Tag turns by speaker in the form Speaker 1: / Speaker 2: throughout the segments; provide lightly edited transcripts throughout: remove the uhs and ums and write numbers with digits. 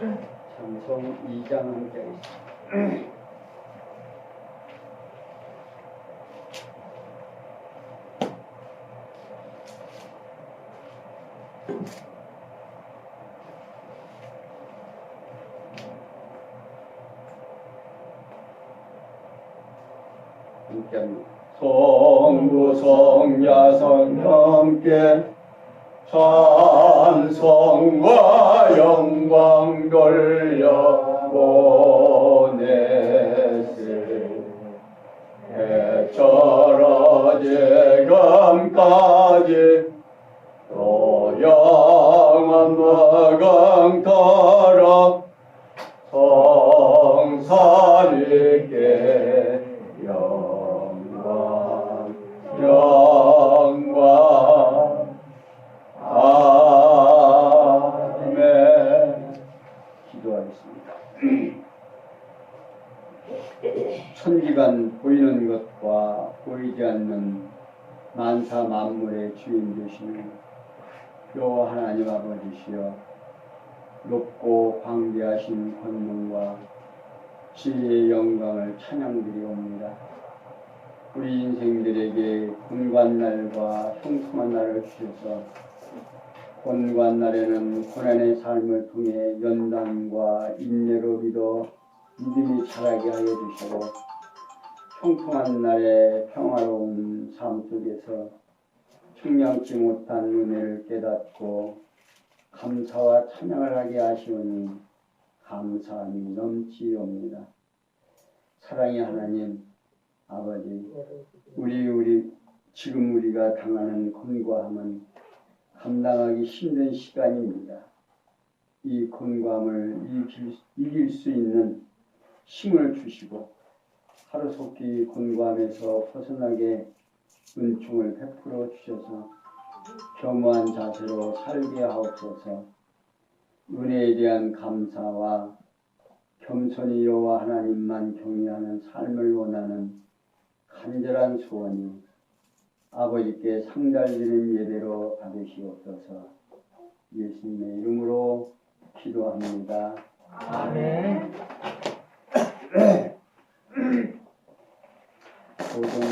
Speaker 1: 찬송 2장 함께 하겠습니다. 성부 성자성 함께 찬송과 영광 돌려보내세 해처럼 지금까지 또 영원 무궁토록 성삼위께 영광 아멘. 기도하겠습니다. 천지간 보이는 것과 보이지 않는 만사 만물의 주인 되시는 여호와 하나님 아버지시여, 높고 광대하신 권능과 지혜의 영광을 찬양드리옵니다. 우리 인생들에게 곤관날과 형통한 날을 주셔서 곤관날에는 고난의 삶을 통해 연단과 인내로 믿어 믿음이 자라게 하여 주시고, 형통한 날에 평화로운 삶 속에서 청량치 못한 은혜를 깨닫고 감사와 찬양을 하게 하시오니 감사함이 넘치옵니다. 사랑의 하나님 아버지, 지금 우리가 당하는 곤고함은 감당하기 힘든 시간입니다. 이 곤고함을 이길 수 있는 힘을 주시고 하루속히 곤고함에서 벗어나게 은총을 베풀어 주셔서 겸허한 자세로 살게 하옵소서. 은혜에 대한 감사와 겸손히 여호와 하나님만 경외하는 삶을 원하는 간절한 소원이 아버지께 상달되는 예배로 받으시옵소서. 예수님의 이름으로 기도합니다.
Speaker 2: 아멘.
Speaker 1: 교동문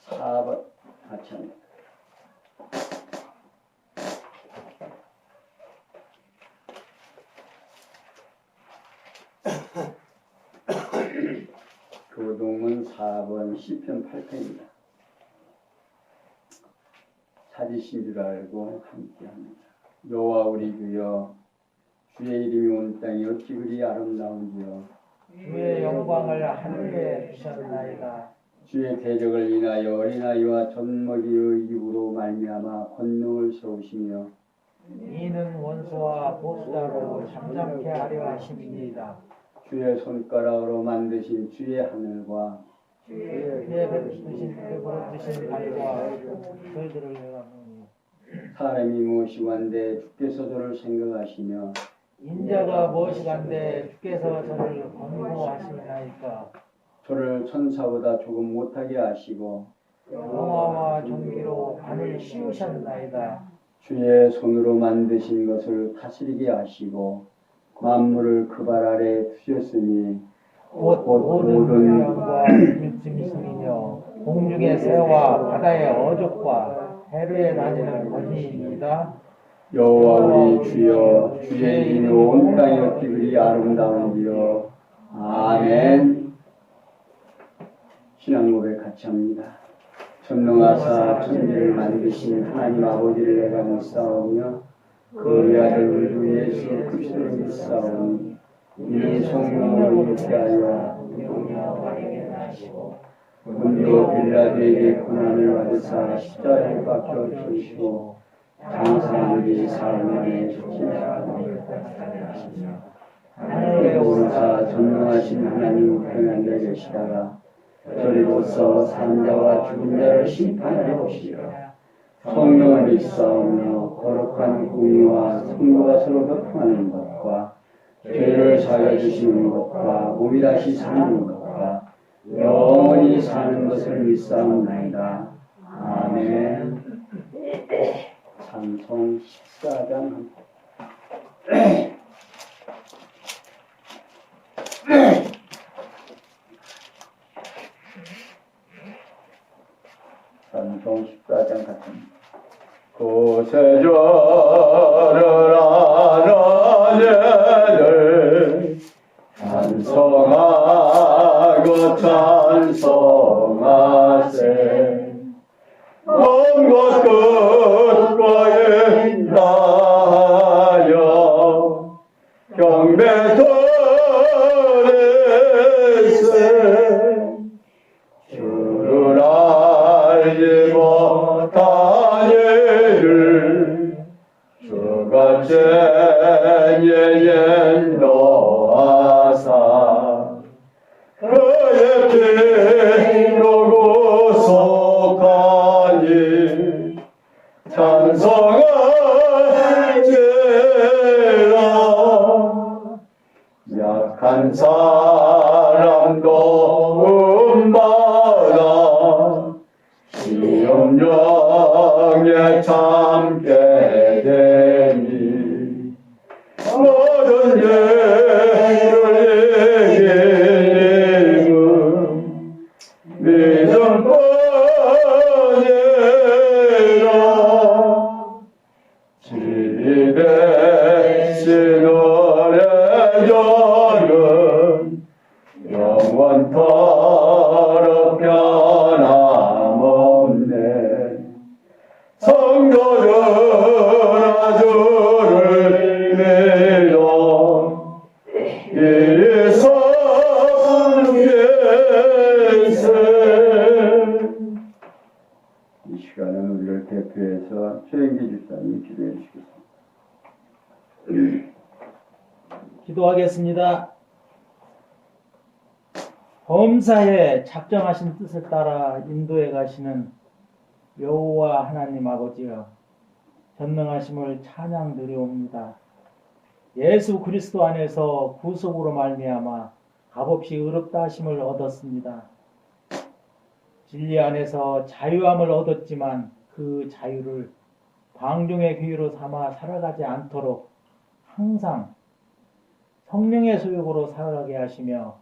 Speaker 1: 4번 같이 합니다. 교동문 4번 시편 8편입니다. 찾으신 줄 알고 함께합니다. 여호와 우리 주여, 주의 이름이 온 땅이 어찌 그리 아름다운지요.
Speaker 2: 주의 영광을 하늘에 주셨나이다.
Speaker 1: 주의 대적을 인하여 어린아이와 젖먹이의 입으로 말미암아 권능을 세우시며
Speaker 2: 이는 원수와 보수자로 잠잠케 하려 하심이니이다.
Speaker 1: 주의 손가락으로 만드신 주의 하늘과
Speaker 2: 주의 베푸신 흙으로 드신 달과 저희들을 내가보니
Speaker 1: 사람이 무엇이건데 주께서 저를 생각하시며
Speaker 2: 인자가 무엇이간데 주께서 저를 권고하시나이까.
Speaker 1: 저를 천사보다 조금 못하게 하시고
Speaker 2: 영화와 전기로 하늘 씌우셨나이다.
Speaker 1: 주의 손으로 만드신 것을 다스리게 하시고 만물을 그 발 아래 두셨으니
Speaker 2: 모든 영과 육짐이시며 공중의 새와 바다의 어족과 해류에 다니는 거지입니다.
Speaker 1: 여호와 우리 주여, 주의 이름이 온 땅이 어찌 그리 아름다운지요. 아멘. 신앙 고백 같이 합니다. 전능하사 천지를 만드신 하나님 아버지를 내가 믿사오며 그 아들 주 예수 그리스도를 믿사오니 이는 성령으로 잉태하여 본디오 빌라도에게 고난을 받으사 십자가에 박혀 죽으시고 장사하기 사흘 만에 죽으시니 하늘에 오르사 전능하신 하나님 우편에 계시다가 저리로서 산자와 죽은 자를 심판하러 오시리라. 성령을 믿사오며 거룩한 공의와 성도가 서로 교통하는 것과 죄를 사하여 주시는 것과 몸이 다시 사는 것과 영원히 사는 것을 믿사옵나이다. 아멘. 찬송 14장 구세주를 하나님을 찬송하고 찬송하세. 먼 곳 끝과에 나여 경배 드리세. 주를 알지 못한 이를 주가 제게 인도하사 그의 피로 구속하니 찬송하리라. 약한 사람도 음마다 시험령에 참게 되니 모든 일을 이기는 믿음뿐이라. 지대신 노래 적은 영원토록 변함없네. 성도들아 주를 믿어 이리 섬기세. 이 시간은 우리를 대표해서 최영기 집사님이 기도해 주시겠습니다.
Speaker 2: 기도하겠습니다. 범사에 작정하신 뜻을 따라 인도해 가시는 여호와 하나님 아버지여, 전능하심을 찬양드리옵니다. 예수 그리스도 안에서 구속으로 말미암아 값없이 의롭다 하심을 얻었습니다. 진리 안에서 자유함을 얻었지만 그 자유를 방종의 귀로 삼아 살아가지 않도록 항상 성령의 소욕으로 살아가게 하시며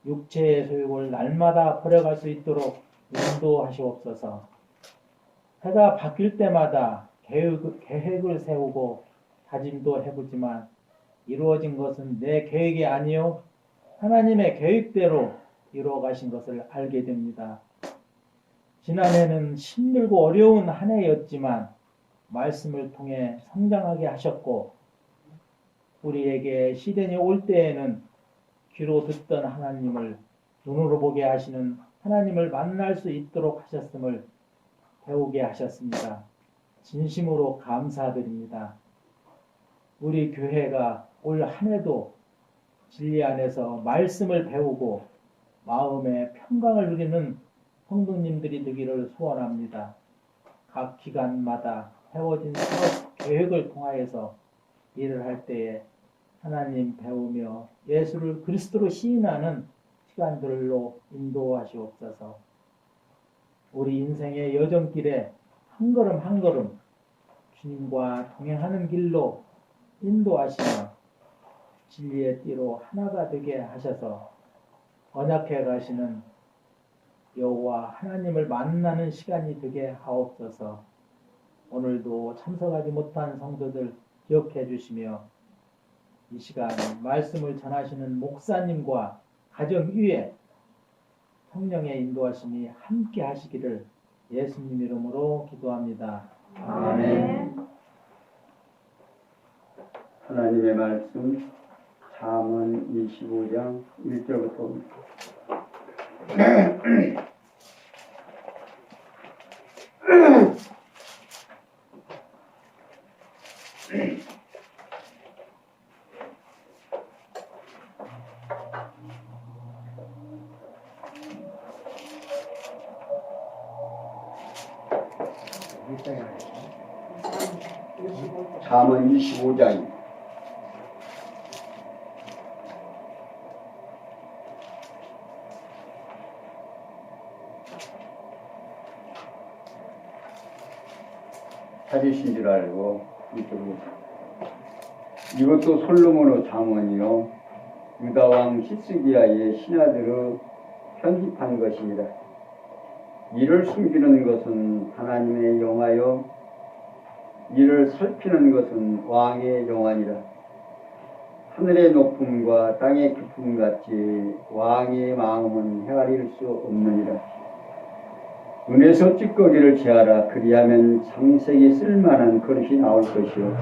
Speaker 2: 육체의 소욕을 날마다 버려갈 수 있도록 인도하시옵소서. 해가 바뀔 때마다 계획을 세우고 다짐도 해보지만 이루어진 것은 내 계획이 아니요 하나님의 계획대로 이루어 가신 것을 알게 됩니다. 지난해는 힘들고 어려운 한 해였지만 말씀을 통해 성장하게 하셨고, 우리에게 시련이 올 때에는 귀로 듣던 하나님을 눈으로 보게 하시는 하나님을 만날 수 있도록 하셨음을 배우게 하셨습니다. 진심으로 감사드립니다. 우리 교회가 올 한 해도 진리 안에서 말씀을 배우고 마음의 평강을 누리는 성도님들이 되기를 소원합니다. 각 기간마다 세워진 사업 계획을 통하여서 일을 할 때에 하나님 배우며 예수를 그리스도로 시인하는 시간들로 인도하시옵소서. 우리 인생의 여정길에 한 걸음 한 걸음 주님과 동행하는 길로 인도하시며 진리의 띠로 하나가 되게 하셔서 언약해 가시는 여호와 하나님을 만나는 시간이 되게 하옵소서. 오늘도 참석하지 못한 성도들 기억해 주시며 이 시간 말씀을 전하시는 목사님과 가정 위에 성령의 인도하심이 함께 하시기를 예수님 이름으로 기도합니다. 아멘.
Speaker 1: 하나님의 말씀 잠언 25장 1절부터 잠언 25장 찾으신 줄 알고 이쪽으로. 이것도 솔로몬의 잠언이요 유다왕 히스기야의 신하들의 편집한 것입니다. 이를 숨기는 것은 하나님의 영하여 이를 살피는 것은 왕의 영안이라. 하늘의 높음과 땅의 깊음 같이 왕의 마음은 헤아릴 수 없느니라. 은에서 찌꺼기를 제하라. 그리하면 장색이 쓸만한 그릇이 나올 것이요.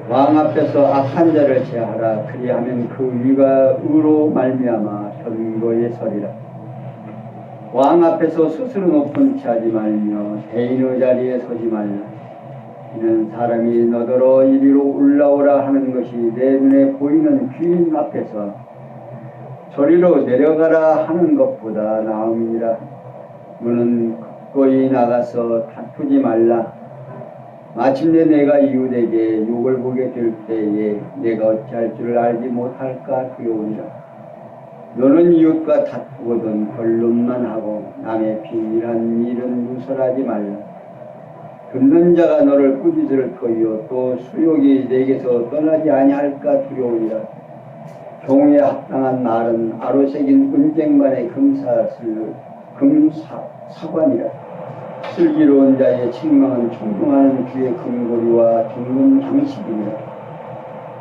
Speaker 1: 왕 앞에서 악한 자를 제하라. 그리하면 그 위가 의로 말미암아 견고히 서리라. 왕 앞에서 스스로 높은 체하지 말며 대인의 자리에 서지 말라. 이는 사람이 너더러 이리로 올라오라 하는 것이 내 눈에 보이는 귀인 앞에서 저리로 내려가라 하는 것보다 나음이니라. 너는 굳건히 나가서 다투지 말라. 마침내 내가 이웃에게 욕을 보게 될 때에 내가 어찌할 줄을 알지 못할까 두려우니라. 너는 이웃과 다투거든 변론만 하고 남의 비밀한 일은 누설하지 말라. 듣는 자가 너를 꾸짖을 터이요 또 수욕이 내게서 떠나지 아니할까 두려우니라. 경우에 합당한 말은 아로새긴 은쟁반의 금사관이라. 슬기로운 자의 책망은 충동하는 귀의 금고리와 둥근 장식이니라.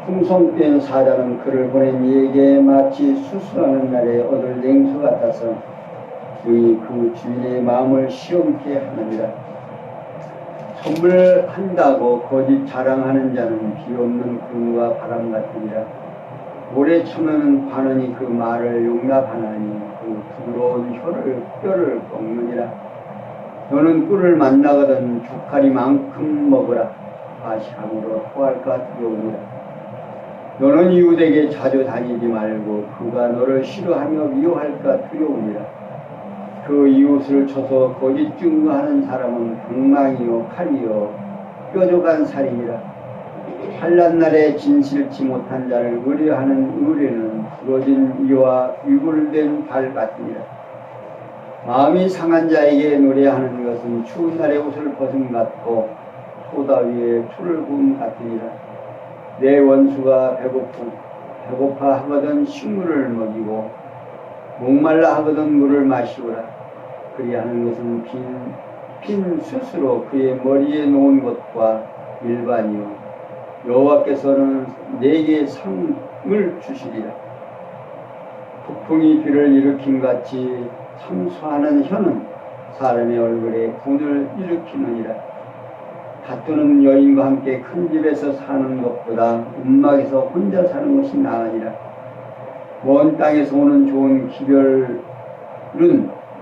Speaker 1: 충성된 사자는 그를 보낸 이에게 마치 수수하는 날에 얻을 냉수 같아서 그의 그 주인의 마음을 시험케 하느니라. 선물한다고 거짓 자랑하는 자는 비없는 구름과 바람 같으니라. 오래 참는 관원이 그 말을 용납하나니 그 부드러운 뼈를 꺾느니라. 너는 꿀을 만나거든 조카리만큼 먹으라. 다시 함으로 토할까 두려우니라. 너는 이웃에게 자주 다니지 말고 그가 너를 싫어하며 미워할까 두려우니라. 그 이웃을 쳐서 거짓 증거하는 사람은 방망이요 칼이요 뾰족한 살이니라. 환난 날에 진실치 못한 자를 의뢰하는 의뢰는 부러진 이와 위골된 발 같으니라. 마음이 상한 자에게 노래하는 것은 추운 날에 옷을 벗음 같고 소다 위에 풀을 부음 같으니라. 내 원수가 배고파 하거든 식물을 먹이고 목말라 하거든 물을 마시오라. 그리하는 것은 핀 숯으로 그의 머리에 놓은 것과 일반이요 여호와께서는 내게 상을 주시리라. 폭풍이 비를 일으킨 같이 참수하는 혀는 사람의 얼굴에 분을 일으키느니라. 다투는 여인과 함께 큰 집에서 사는 것보다 움막에서 혼자 사는 것이 나으니라. 먼 땅에서 오는 좋은 기별은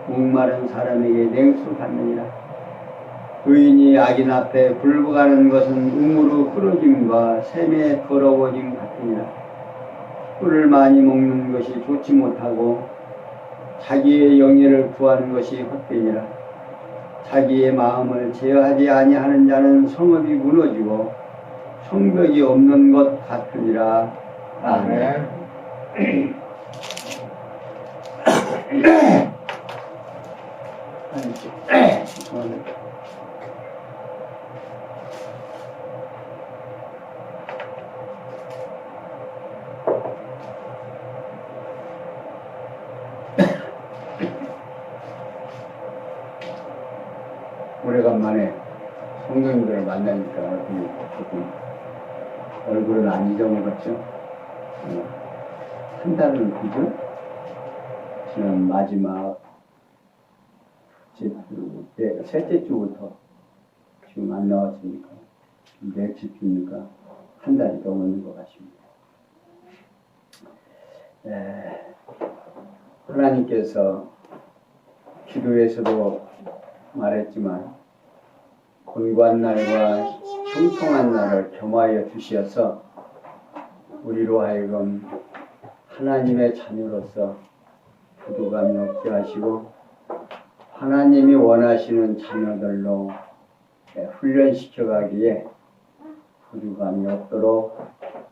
Speaker 1: 목마른 사람에게 냉수 받느니라. 의인이 악인 앞에 굴복하는 것은 음으로 흐려짐과 샘에 더러워짐 같으니라. 꿀을 많이 먹는 것이 좋지 못하고 자기의 영예를 구하는 것이 헛되니라. 자기의 마음을 제어하지 아니하는 자는 성읍이 무너지고 성벽이 없는 것 같으니라. 아멘. 오래간만에 성도님들을 만나니까 조금 얼굴은 안 잊어먹었죠? 한 달은 그죠? 지난 마지막 셋째 주부터 지금 안 나왔으니까 며칠 주니까 한 달이 넘는 것 같습니다. 하나님께서 기도에서도 말했지만 곤고한 날과 형통한 날을 겸하여 주시어서 우리로 하여금 하나님의 자녀로서 부족함이 없게 하시고 하나님이 원하시는 자녀들로 훈련시켜 가기에 부족함이 없도록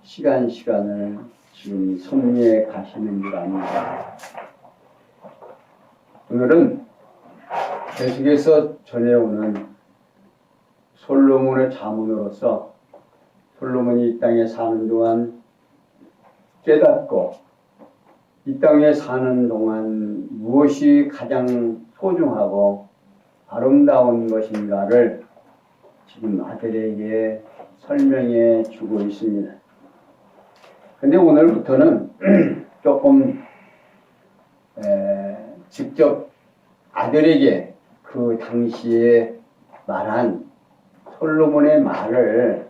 Speaker 1: 시간을 지금 섭리해 가시는 줄 압니다. 오늘은 계속해서 전해오는 솔로몬의 자문으로서 솔로몬이 이 땅에 사는 동안 깨닫고 이 땅에 사는 동안 무엇이 가장 소중하고 아름다운 것인가를 지금 아들에게 설명해 주고 있습니다. 근데 오늘부터는 조금 직접 아들에게 그 당시에 말한 솔로몬의 말을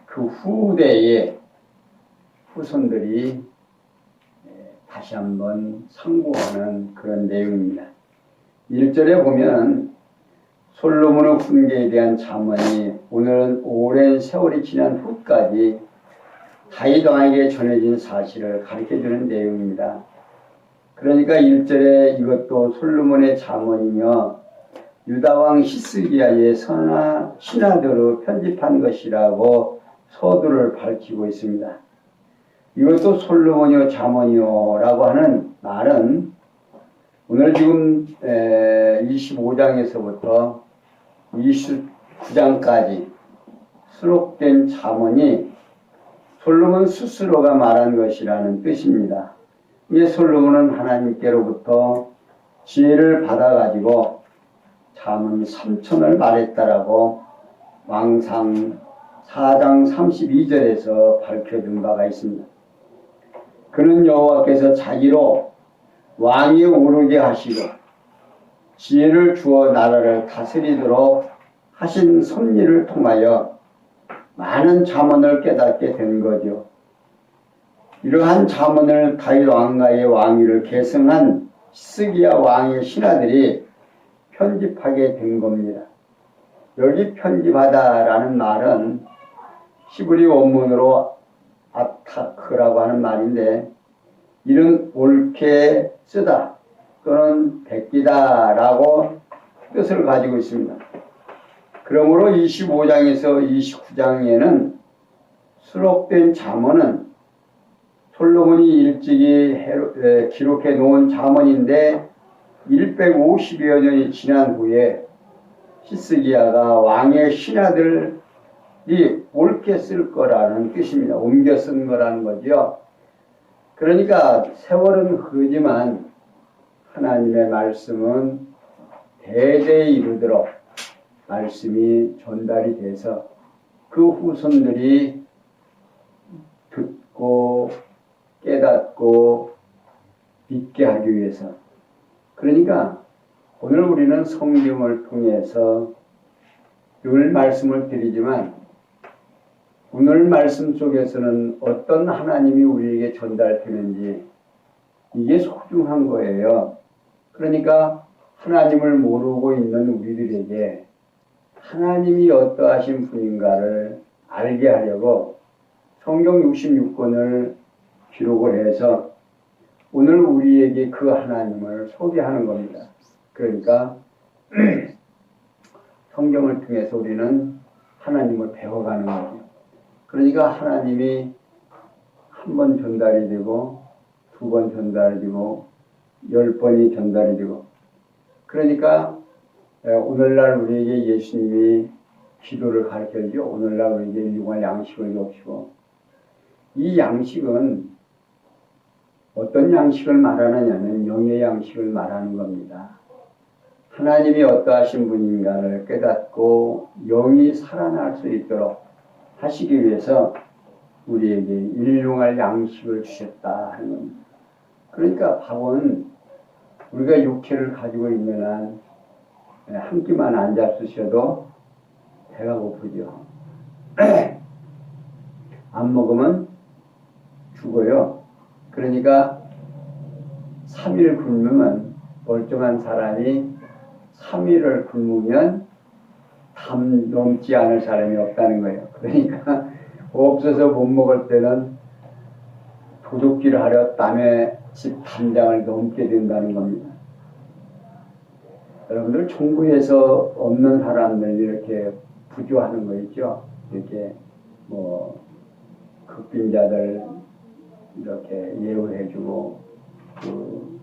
Speaker 1: 그 후대의 후손들이 다시 한번 상고하는 그런 내용입니다. 1절에 보면 솔로몬의 훈계에 대한 잠언이 오늘은 오랜 세월이 지난 후까지 다윗 왕에게 전해진 사실을 가르쳐주는 내용입니다. 그러니까 1절에 이것도 솔로몬의 잠언이며 유다왕 히스기야의 신하들로 편집한 것이라고 서두를 밝히고 있습니다. 이것도 솔로몬의 잠언이요 라고 하는 말은 오늘 지금 25장에서부터 29장까지 수록된 잠언이 솔로몬 스스로가 말한 것이라는 뜻입니다. 이게 솔로몬은 하나님께로부터 지혜를 받아가지고 잠언 3천을 말했다라고 왕상 4장 32절에서 밝혀준 바가 있습니다. 그는 여호와께서 자기로 왕이 오르게 하시고 지혜를 주어 나라를 다스리도록 하신 섭리를 통하여 많은 잠언을 깨닫게 된 거죠. 이러한 잠언을 다윗 왕가의 왕위를 계승한 히스기야 왕의 신하들이 편집하게 된 겁니다. 여기 편집하다라는 말은 히브리 원문으로 아타크라고 하는 말인데 이는 옳게 쓰다 또는 베끼다라고 뜻을 가지고 있습니다. 그러므로 25장에서 29장에는 수록된 잠언은 솔로몬이 일찍이 기록해 놓은 잠언인데 150여 년이 지난 후에 히스기야가 왕의 신하들이 옳게 쓸 거라는 뜻입니다. 옮겨 쓴 거라는 거죠. 그러니까 세월은 흐르지만 하나님의 말씀은 대대에 이르도록 말씀이 전달이 돼서 그 후손들이 듣고 깨닫고 믿게 하기 위해서, 그러니까 오늘 우리는 성경을 통해서 늘 말씀을 드리지만 오늘 말씀 속에서는 어떤 하나님이 우리에게 전달되는지 이게 소중한 거예요. 그러니까 하나님을 모르고 있는 우리들에게 하나님이 어떠하신 분인가를 알게 하려고 성경 66권을 기록을 해서 오늘 우리에게 그 하나님을 소개하는 겁니다. 그러니까 성경을 통해서 우리는 하나님을 배워가는 거죠. 그러니까 하나님이 한 번 전달이 되고 2번 전달이 되고 10번이 전달이 되고, 그러니까 오늘날 우리에게 예수님이 기도를 가르쳐주죠. 오늘날 우리에게 일용할 양식을 주시고, 이 양식은 어떤 양식을 말하느냐면 영의 양식을 말하는 겁니다. 하나님이 어떠하신 분인가를 깨닫고 영이 살아날 수 있도록 하시기 위해서 우리에게 일용할 양식을 주셨다 하는 겁니다. 그러니까 밥은 우리가 육체를 가지고 있는 한 한 끼만 안 잡수셔도 배가 고프죠. 안 먹으면 죽어요. 그러니까 3일 굶으면, 멀쩡한 사람이 3일을 굶으면 담 넘지 않을 사람이 없다는 거예요. 그러니까 없어서 못 먹을 때는 도둑질을 하려 남의 집 담장을 넘게 된다는 겁니다. 여러분들 총구에서 없는 사람들 이렇게 부조하는 거 있죠. 이렇게 뭐 극빈자들 이렇게 예우해주고, 그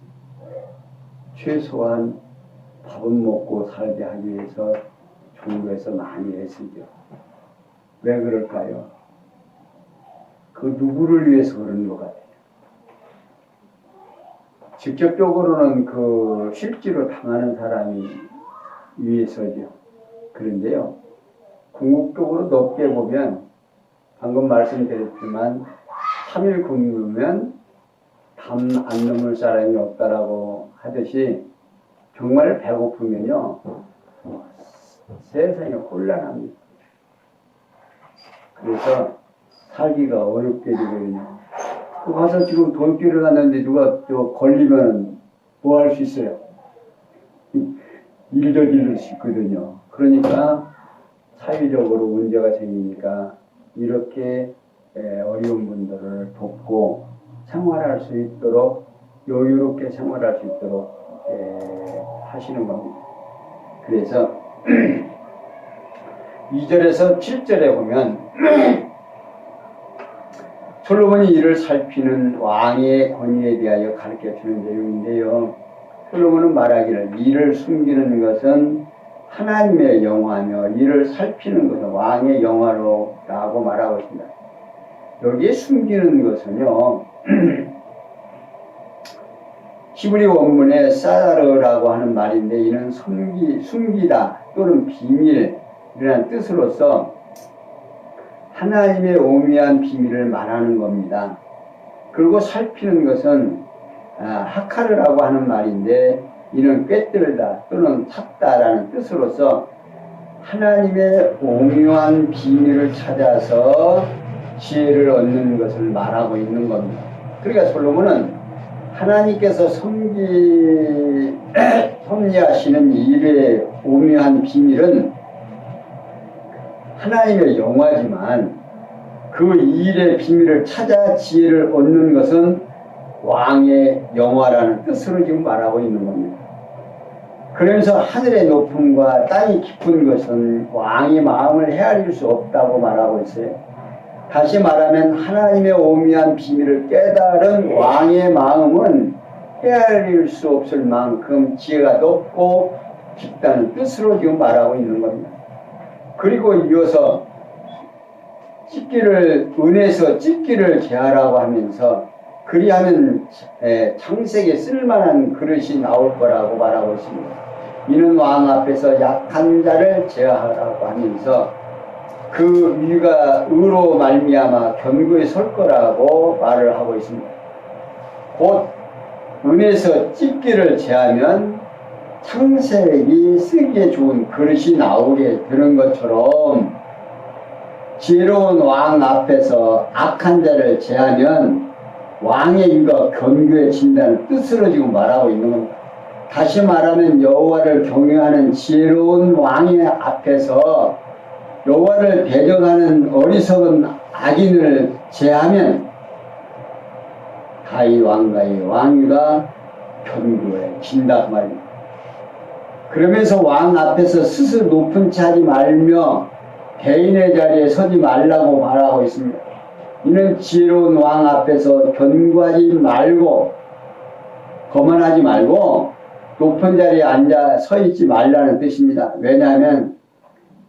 Speaker 1: 최소한 밥은 먹고 살게 하기 위해서 종교에서 많이 애쓰죠. 왜 그럴까요? 그 누구를 위해서 그러는 것 같아요. 직접적으로는 그 실제로 당하는 사람이 위해서죠. 그런데요, 궁극적으로 높게 보면 방금 말씀드렸지만 3일 굶으면 담 안 넘을 사람이 없다라고 하듯이 정말 배고프면요 세상이 혼란합니다. 그래서 살기가 어렵게 되거든요. 가서 지금 돈길을 갔는데 누가 걸리면 뭐 할 수 있어요? 일저지를 수 있거든요. 그러니까 사회적으로 문제가 생기니까 이렇게 어려운 분들을 돕고 생활할 수 있도록 여유롭게 생활할 수 있도록 하시는 겁니다. 그래서 2절에서 7절에 보면 솔로몬이 이를 살피는 왕의 권위에 대하여 가르쳐주는 내용인데요. 솔로몬은 말하기를 이를 숨기는 것은 하나님의 영화며 이를 살피는 것은 왕의 영화로라고 말하고 있습니다. 여기에 숨기는 것은요, 히브리 원문에 사다르라고 하는 말인데 이는 숨기다 또는 비밀이라는 뜻으로서 하나님의 오묘한 비밀을 말하는 겁니다. 그리고 살피는 것은 하카르라고 하는 말인데 이는 꿰뚫다 또는 찾다라는 뜻으로서 하나님의 오묘한 비밀을 찾아서 지혜를 얻는 것을 말하고 있는 겁니다. 그러니까 솔로몬은 하나님께서 섭리하시는 일의 오묘한 비밀은 하나님의 영화지만 그 일의 비밀을 찾아 지혜를 얻는 것은 왕의 영화라는 뜻으로 지금 말하고 있는 겁니다. 그러면서 하늘의 높음과 땅이 깊은 것은 왕의 마음을 헤아릴 수 없다고 말하고 있어요. 다시 말하면 하나님의 오묘한 비밀을 깨달은 왕의 마음은 헤아릴 수 없을 만큼 지혜가 높고 깊다는 뜻으로 지금 말하고 있는 겁니다. 그리고 이어서 은에서 찢기를 제하라고 하면서 그리하면 창세기에 쓸만한 그릇이 나올 거라고 말하고 있습니다. 이는 왕 앞에서 약한 자를 제하라고 하면서 그 위가 의로 말미암아 견고히 설 거라고 말을 하고 있습니다. 곧 은에서 찢기를 제하면 창세기 쓰기에 좋은 그릇이 나오게 되는 것처럼 지혜로운 왕 앞에서 악한 자를 제하면 왕의 위가 견고해진다는 뜻으로 지금 말하고 있는 겁니다. 다시 말하면 여호와를 경외하는 지혜로운 왕의 앞에서 여호와를 배정하는 어리석은 악인을 제하면 다윗 왕가의 왕위가 견고해진다 그 말입니다. 그러면서 왕 앞에서 스스로 높은 채 하지 말며 대인의 자리에 서지 말라고 말하고 있습니다. 이는 지혜로운 왕 앞에서 견고하지 말고 거만하지 말고 높은 자리에 앉아 서 있지 말라는 뜻입니다. 왜냐하면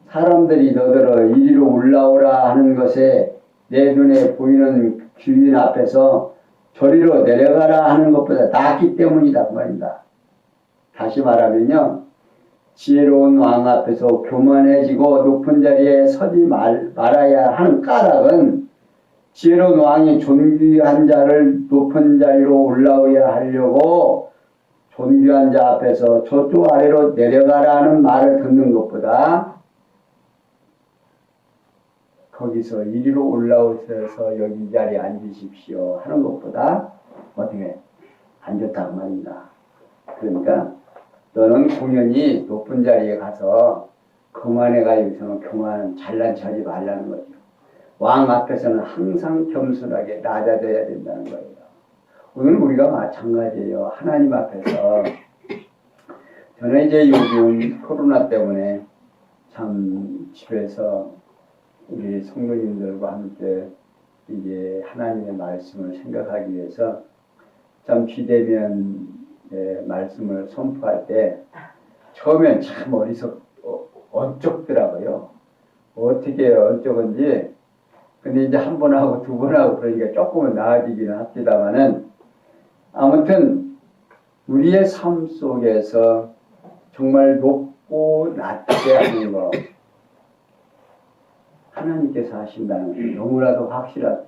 Speaker 1: 사람들이 너더러 이리로 올라오라 하는 것에 내 눈에 보이는 주인 앞에서 저리로 내려가라 하는 것보다 낫기 때문이다 그 말입니다. 다시 말하면요, 지혜로운 왕 앞에서 교만해지고 높은 자리에 서지 말아야 하는 까닭은 지혜로운 왕이 존귀한 자를 높은 자리로 올라오야 하려고 존귀한 자 앞에서 저쪽 아래로 내려가라는 말을 듣는 것보다 거기서 이리로 올라오셔서 여기 이 자리에 앉으십시오 하는 것보다 어떻게 안 좋다고 말입니다. 그러니까 너는 공연히 높은 자리에 가서 거만해가지고서는 교만 잘난 척하지 말라는 거죠. 왕 앞에서는 항상 겸손하게 낮아져야 된다는 거예요. 오늘 우리가 마찬가지예요. 하나님 앞에서 저는 이제 요즘 코로나 때문에 참 집에서 우리 성도님들과 함께 이제 하나님의 말씀을 생각하기 위해서 참 비대면 말씀을 선포할 때 처음엔 참 어쩍더라고요. 어떻게 어쩌건지. 근데 이제 한 번 하고 두 번 하고 그러니까 조금은 나아지기는 합니다만은 아무튼 우리의 삶 속에서 정말 높고 낮고 낮게 하는 거 하나님께서 하신다는 게 너무나도 확실하다.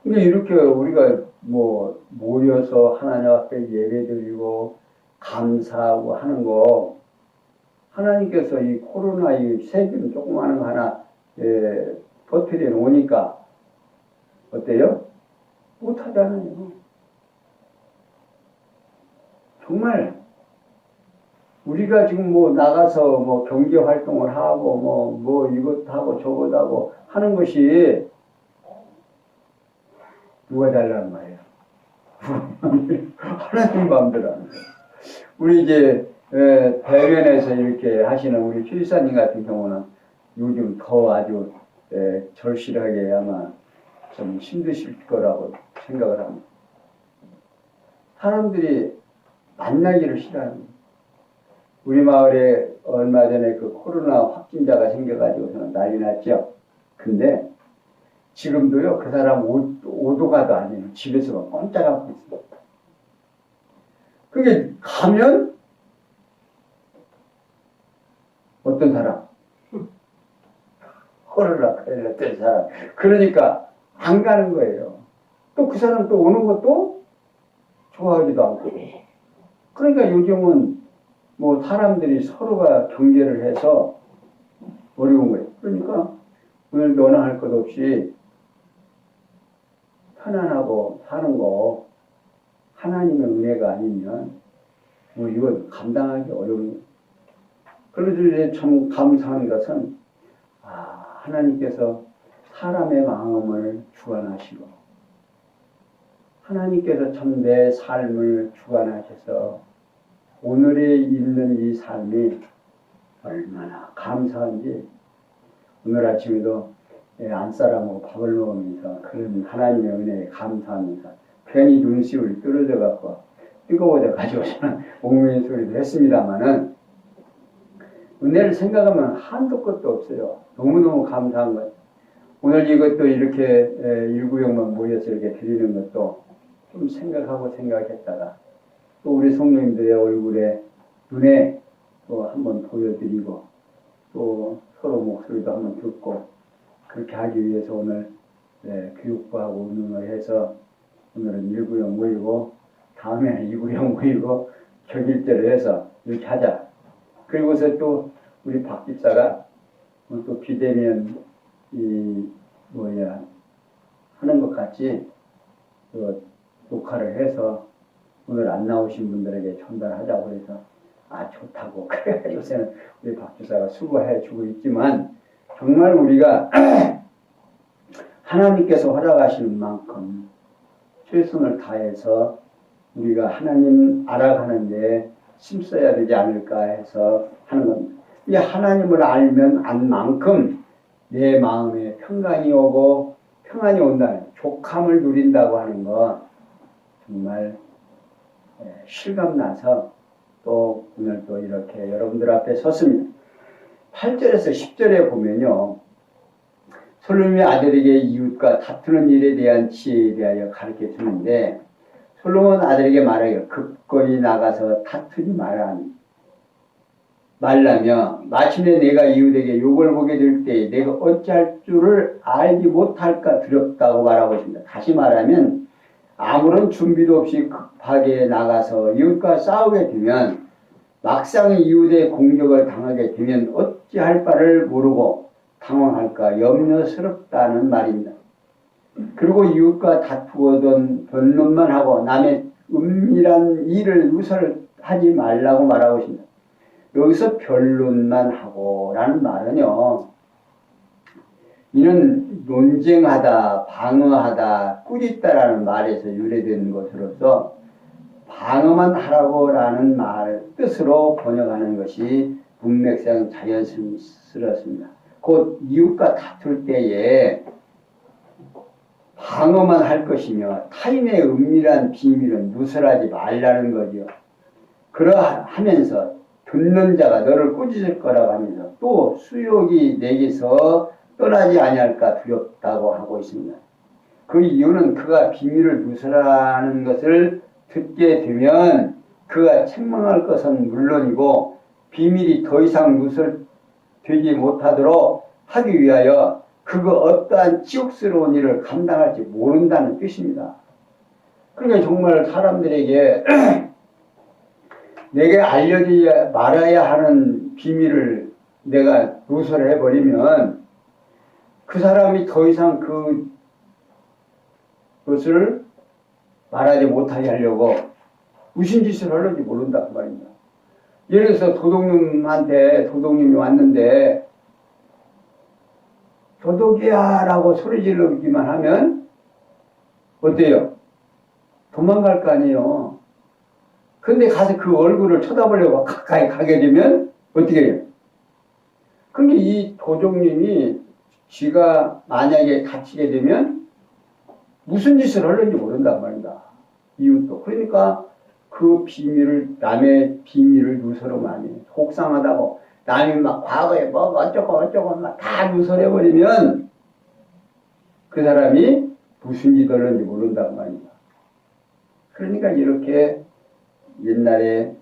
Speaker 1: 근데 이렇게 우리가 뭐 모여서 하나님 앞에 예배드리고 감사하고 하는 거 하나님께서 이 코로나 이 세균 조그마한 거 하나 터뜨려 놓으니까 어때요? 못하잖아요. 정말 우리가 지금 뭐 나가서 뭐 경제 활동을 하고 뭐 이것 하고 저것 하고 하는 것이 누가 잘난 말이야? 하나님 마음대로 하는 거야. 우리 이제 대면에서 이렇게 하시는 우리 필사님 같은 경우는 요즘 더 아주 절실하게 아마 좀 힘드실 거라고 생각을 합니다. 사람들이 만나기를 싫어합니다. 우리 마을에 얼마 전에 그 코로나 확진자가 생겨가지고서는 난리 났죠. 근데 지금도요, 그 사람 오도가도 아니에요. 집에서만 꼼짝하고 있어요. 그게 가면 어떤 사람? 코로나 걸렸던 사람. 그러니까 안 가는 거예요. 또 그 사람 또 오는 것도 좋아하지도 않고. 그러니까 요즘은 뭐 사람들이 서로가 경계를 해서 어려운 거예요. 그러니까 오늘 너나 할 것 없이 편안하고 사는 거 하나님의 은혜가 아니면 뭐 이건 감당하기 어려운 거예요. 그래서 참 감사한 것은 하나님께서 사람의 마음을 주관하시고 하나님께서 참 내 삶을 주관하셔서 오늘에 있는 이 삶이 얼마나 감사한지 오늘 아침에도 안사람하고 밥을 먹으면서 그런 하나님의 은혜에 감사하면서 괜히 눈시울이 떨어져 갖고 뜨거워져 가지고 저는 옥매인 소리도 했습니다마는 은혜를 생각하면 한도 끝도 없어요. 너무너무 감사한 거예요. 오늘 이것도 이렇게 1구역만 모여서 이렇게 드리는 것도 좀 생각했다가 또 우리 성령님들의 얼굴에 눈에 또 한번 보여드리고 또 서로 목소리도 한번 듣고 그렇게 하기 위해서 오늘 교육부하고 운영을 해서 오늘은 1구역 모이고 다음에는 2구역 모이고 격일제로 해서 이렇게 하자. 그리고서 또 우리 박 집사가 또 비대면 하는 것 같이 또 녹화를 해서 오늘 안 나오신 분들에게 전달하자고 해서 좋다고 그래가지고 요새는 우리 박 집사가 수고해 주고 있지만 정말 우리가 하나님께서 허락하시는 만큼 최선을 다해서 우리가 하나님 알아가는 데 힘써야 되지 않을까 해서 하는 겁니다. 이 하나님을 알면 안 만큼 내 마음에 평강이 오고 평안이 온다는 족함을 누린다고 하는 건 정말 실감나서 또 오늘 또 이렇게 여러분들 앞에 섰습니다. 8절에서 10절에 보면요. 솔로몬의 아들에게 이웃과 다투는 일에 대한 지혜에 대하여 가르쳐 주는데 솔로몬 아들에게 말하여 급거이 나가서 다투지 말라며 마침내 내가 이웃에게 욕을 보게 될 때 내가 어찌할 줄을 알지 못할까 두렵다고 말하고 있습니다. 다시 말하면 아무런 준비도 없이 급하게 나가서 이웃과 싸우게 되면 막상 이웃의 공격을 당하게 되면 어찌할 바를 모르고 당황할까 염려스럽다는 말입니다. 그리고 이웃과 다투거든 변론만 하고 남의 은밀한 일을 누설하지 말라고 말하고 있습니다. 여기서 변론만 하고 라는 말은요. 이는 논쟁하다, 방어하다, 꾸짖다라는 말에서 유래된 것으로서 방어만 하라고 라는 말 뜻으로 번역하는 것이 문맥상 자연스럽습니다. 곧 이웃과 다툴 때에 방어만 할 것이며 타인의 은밀한 비밀은 누설하지 말라는 거죠. 그러하면서 듣는 자가 너를 꾸짖을 거라고 하면서 또 수욕이 내게서 떠나지 아니할까 두렵다고 하고 있습니다. 그 이유는 그가 비밀을 누설하는 것을 듣게 되면 그가 책망할 것은 물론이고 비밀이 더 이상 누설되지 못하도록 하기 위하여 그거 어떠한 지옥스러운 일을 감당할지 모른다는 뜻입니다. 그러니까 정말 사람들에게 내게 알려지지 말아야 하는 비밀을 내가 누설해버리면 그 사람이 더 이상 그것을 말하지 못하게 하려고 무슨 짓을 하는지 모른단 말입니다. 예를 들어서 도둑님이 왔는데 도둑이야 라고 소리 지르기만 하면 어때요? 도망갈 거 아니에요. 근데 가서 그 얼굴을 쳐다보려고 가까이 가게 되면 어떻게 해요? 근데 이 도둑님이 쥐가 만약에 갇히게 되면 무슨 짓을 하는지 모른단 말입니다. 이웃도. 그러니까 그 비밀을, 남의 비밀을 누설하면 안 해요. 속상하다고 남이 막 과거에 뭐 어쩌고 막 다 누설해버리면 그 사람이 무슨 짓을 하는지 모른단 말입니다. 그러니까 이렇게 옛날에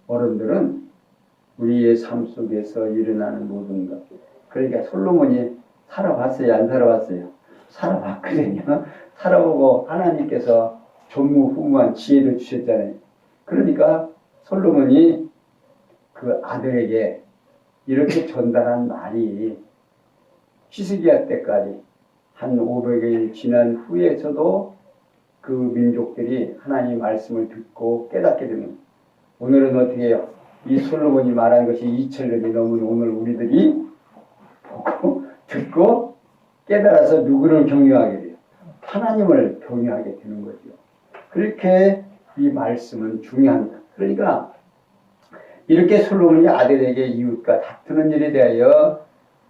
Speaker 1: 어른들은 우리의 삶 속에서 일어나는 모든 것. 그러니까 솔로몬이 살아봤어요? 안 살아봤어요? 살아봤거든요. 살아보고 하나님께서 전무후무한 지혜를 주셨잖아요. 그러니까 솔로몬이 그 아들에게 이렇게 전달한 말이 히스기야 때까지 한 500일 지난 후에서도 그 민족들이 하나님의 말씀을 듣고 깨닫게 되는, 오늘은 어떻게 해요? 이 솔로몬이 말한 것이 2000년이 넘은 오늘 우리들이 보고 듣고 깨달아서 누구를 경외하게 돼요? 하나님을 경외하게 되는 거죠. 그렇게 이 말씀은 중요합니다. 그러니까 이렇게 솔로몬이 아들에게 이웃과 다투는 일에 대하여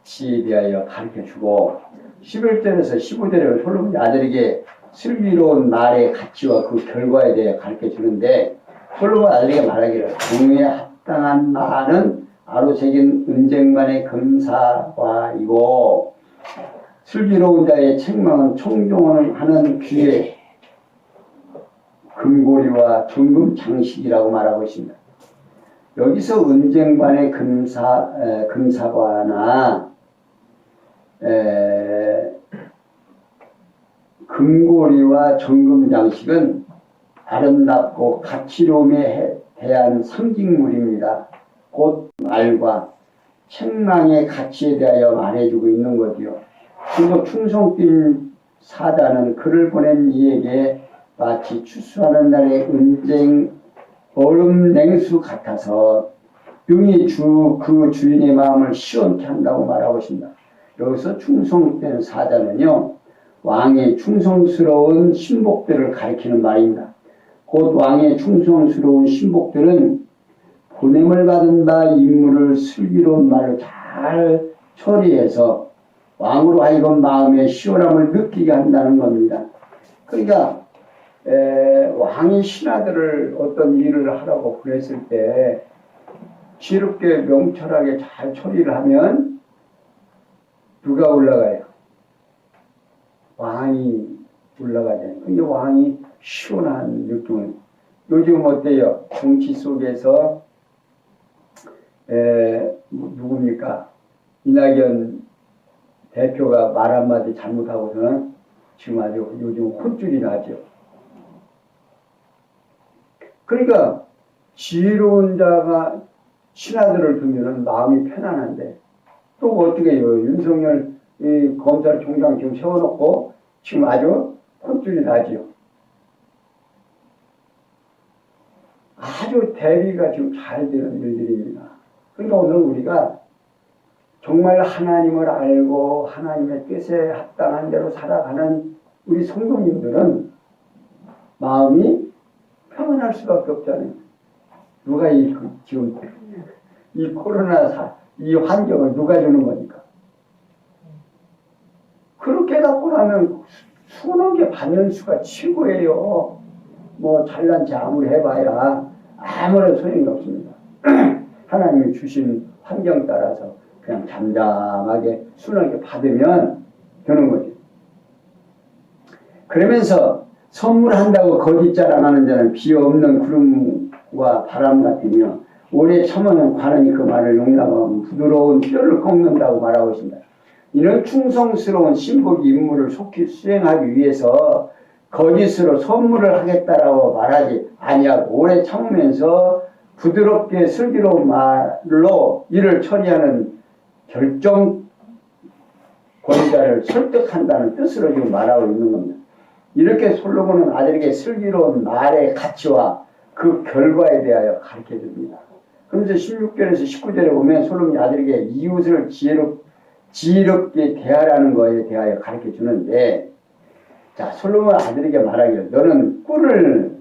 Speaker 1: 지혜에 대하여 가르쳐주고 11절에서 15절에 솔로몬이 아들에게 슬기로운 말의 가치와 그 결과에 대해 가르쳐주는데, 솔로몬 아들에게 말하기를 공의에 합당한 말은 아로새긴 은쟁반의 금사과이고 슬기로운 자의 책망은 청종하는 귀에 금고리와 정금 장식이라고 말하고 있습니다. 여기서 은쟁반의 금사과나 금고리와 정금 장식은 아름답고 가치로움에 대한 상징물입니다. 곧 말과 책망의 가치에 대하여 말해주고 있는 거지요. 그리고 충성된 사자는 그를 보낸 이에게 마치 추수하는 날의 은쟁 얼음 냉수 같아서 용이 그 주인의 마음을 시원케 한다고 말하고 있습니다. 여기서 충성된 사자는요, 왕의 충성스러운 신복들을 가리키는 말입니다. 곧 왕의 충성스러운 신복들은 보냄을 받은 바 임무를 슬기로운 말로 잘 처리해서 왕으로 하여금 마음의 시원함을 느끼게 한다는 겁니다. 그러니까 왕이 신하들을 어떤 일을 하라고 보냈을 때 지혜롭게 명철하게 잘 처리를 하면 누가 올라가요? 왕이 올라가잖아요. 근데 왕이 시원한 느낌을. 요즘 어때요? 정치 속에서 누굽니까? 이낙연 대표가 말 한마디 잘못하고서는 지금 아주 요즘 혼쭐이 나죠. 그러니까 지혜로운 자가 신하들을 두면은 마음이 편안한데, 또 어떻게 해요? 윤석열 검찰총장 지금 세워놓고 지금 아주 혼쭐이 나지요. 아주 대비가 지금 잘 되는 일들입니다. 그러니까 오늘 우리가 정말 하나님을 알고 하나님의 뜻에 합당한 대로 살아가는 우리 성도님들은 마음이 평안할 수밖에 없잖아요. 누가 지금 이 코로나 이 환경을 누가 주는 거니까. 그렇게 갖고 나면 수는 게 받는 수가 최고예요. 뭐 잘난 체 아무리 해봐야 아무런 소용이 없습니다. 하나님이 주신 환경 따라서 그냥 잠잠하게 순하게 받으면 되는 거죠. 그러면서 선물한다고 거짓 자랑하는 자는 비 없는 구름과 바람 같으며 오래 참으면 관원이 그 말을 용납하면 부드러운 뼈를 꺾는다고 말하고 있습니다. 이는 충성스러운 신복이 임무를 속히 수행하기 위해서 거짓으로 선물을 하겠다라고 말하지 아니하고 오래 참으면서 부드럽게 슬기로운 말로 일을 처리하는 결정 권자를 설득한다는 뜻으로 지금 말하고 있는 겁니다. 이렇게 솔로몬은 아들에게 슬기로운 말의 가치와 그 결과에 대하여 가르쳐 줍니다. 그러면서 16절에서 19절에 보면 솔로몬이 아들에게 이웃을 지혜롭게 대하라는 것에 대하여 가르쳐 주는데, 자, 솔로몬 아들에게 말하기를 너는 꿀을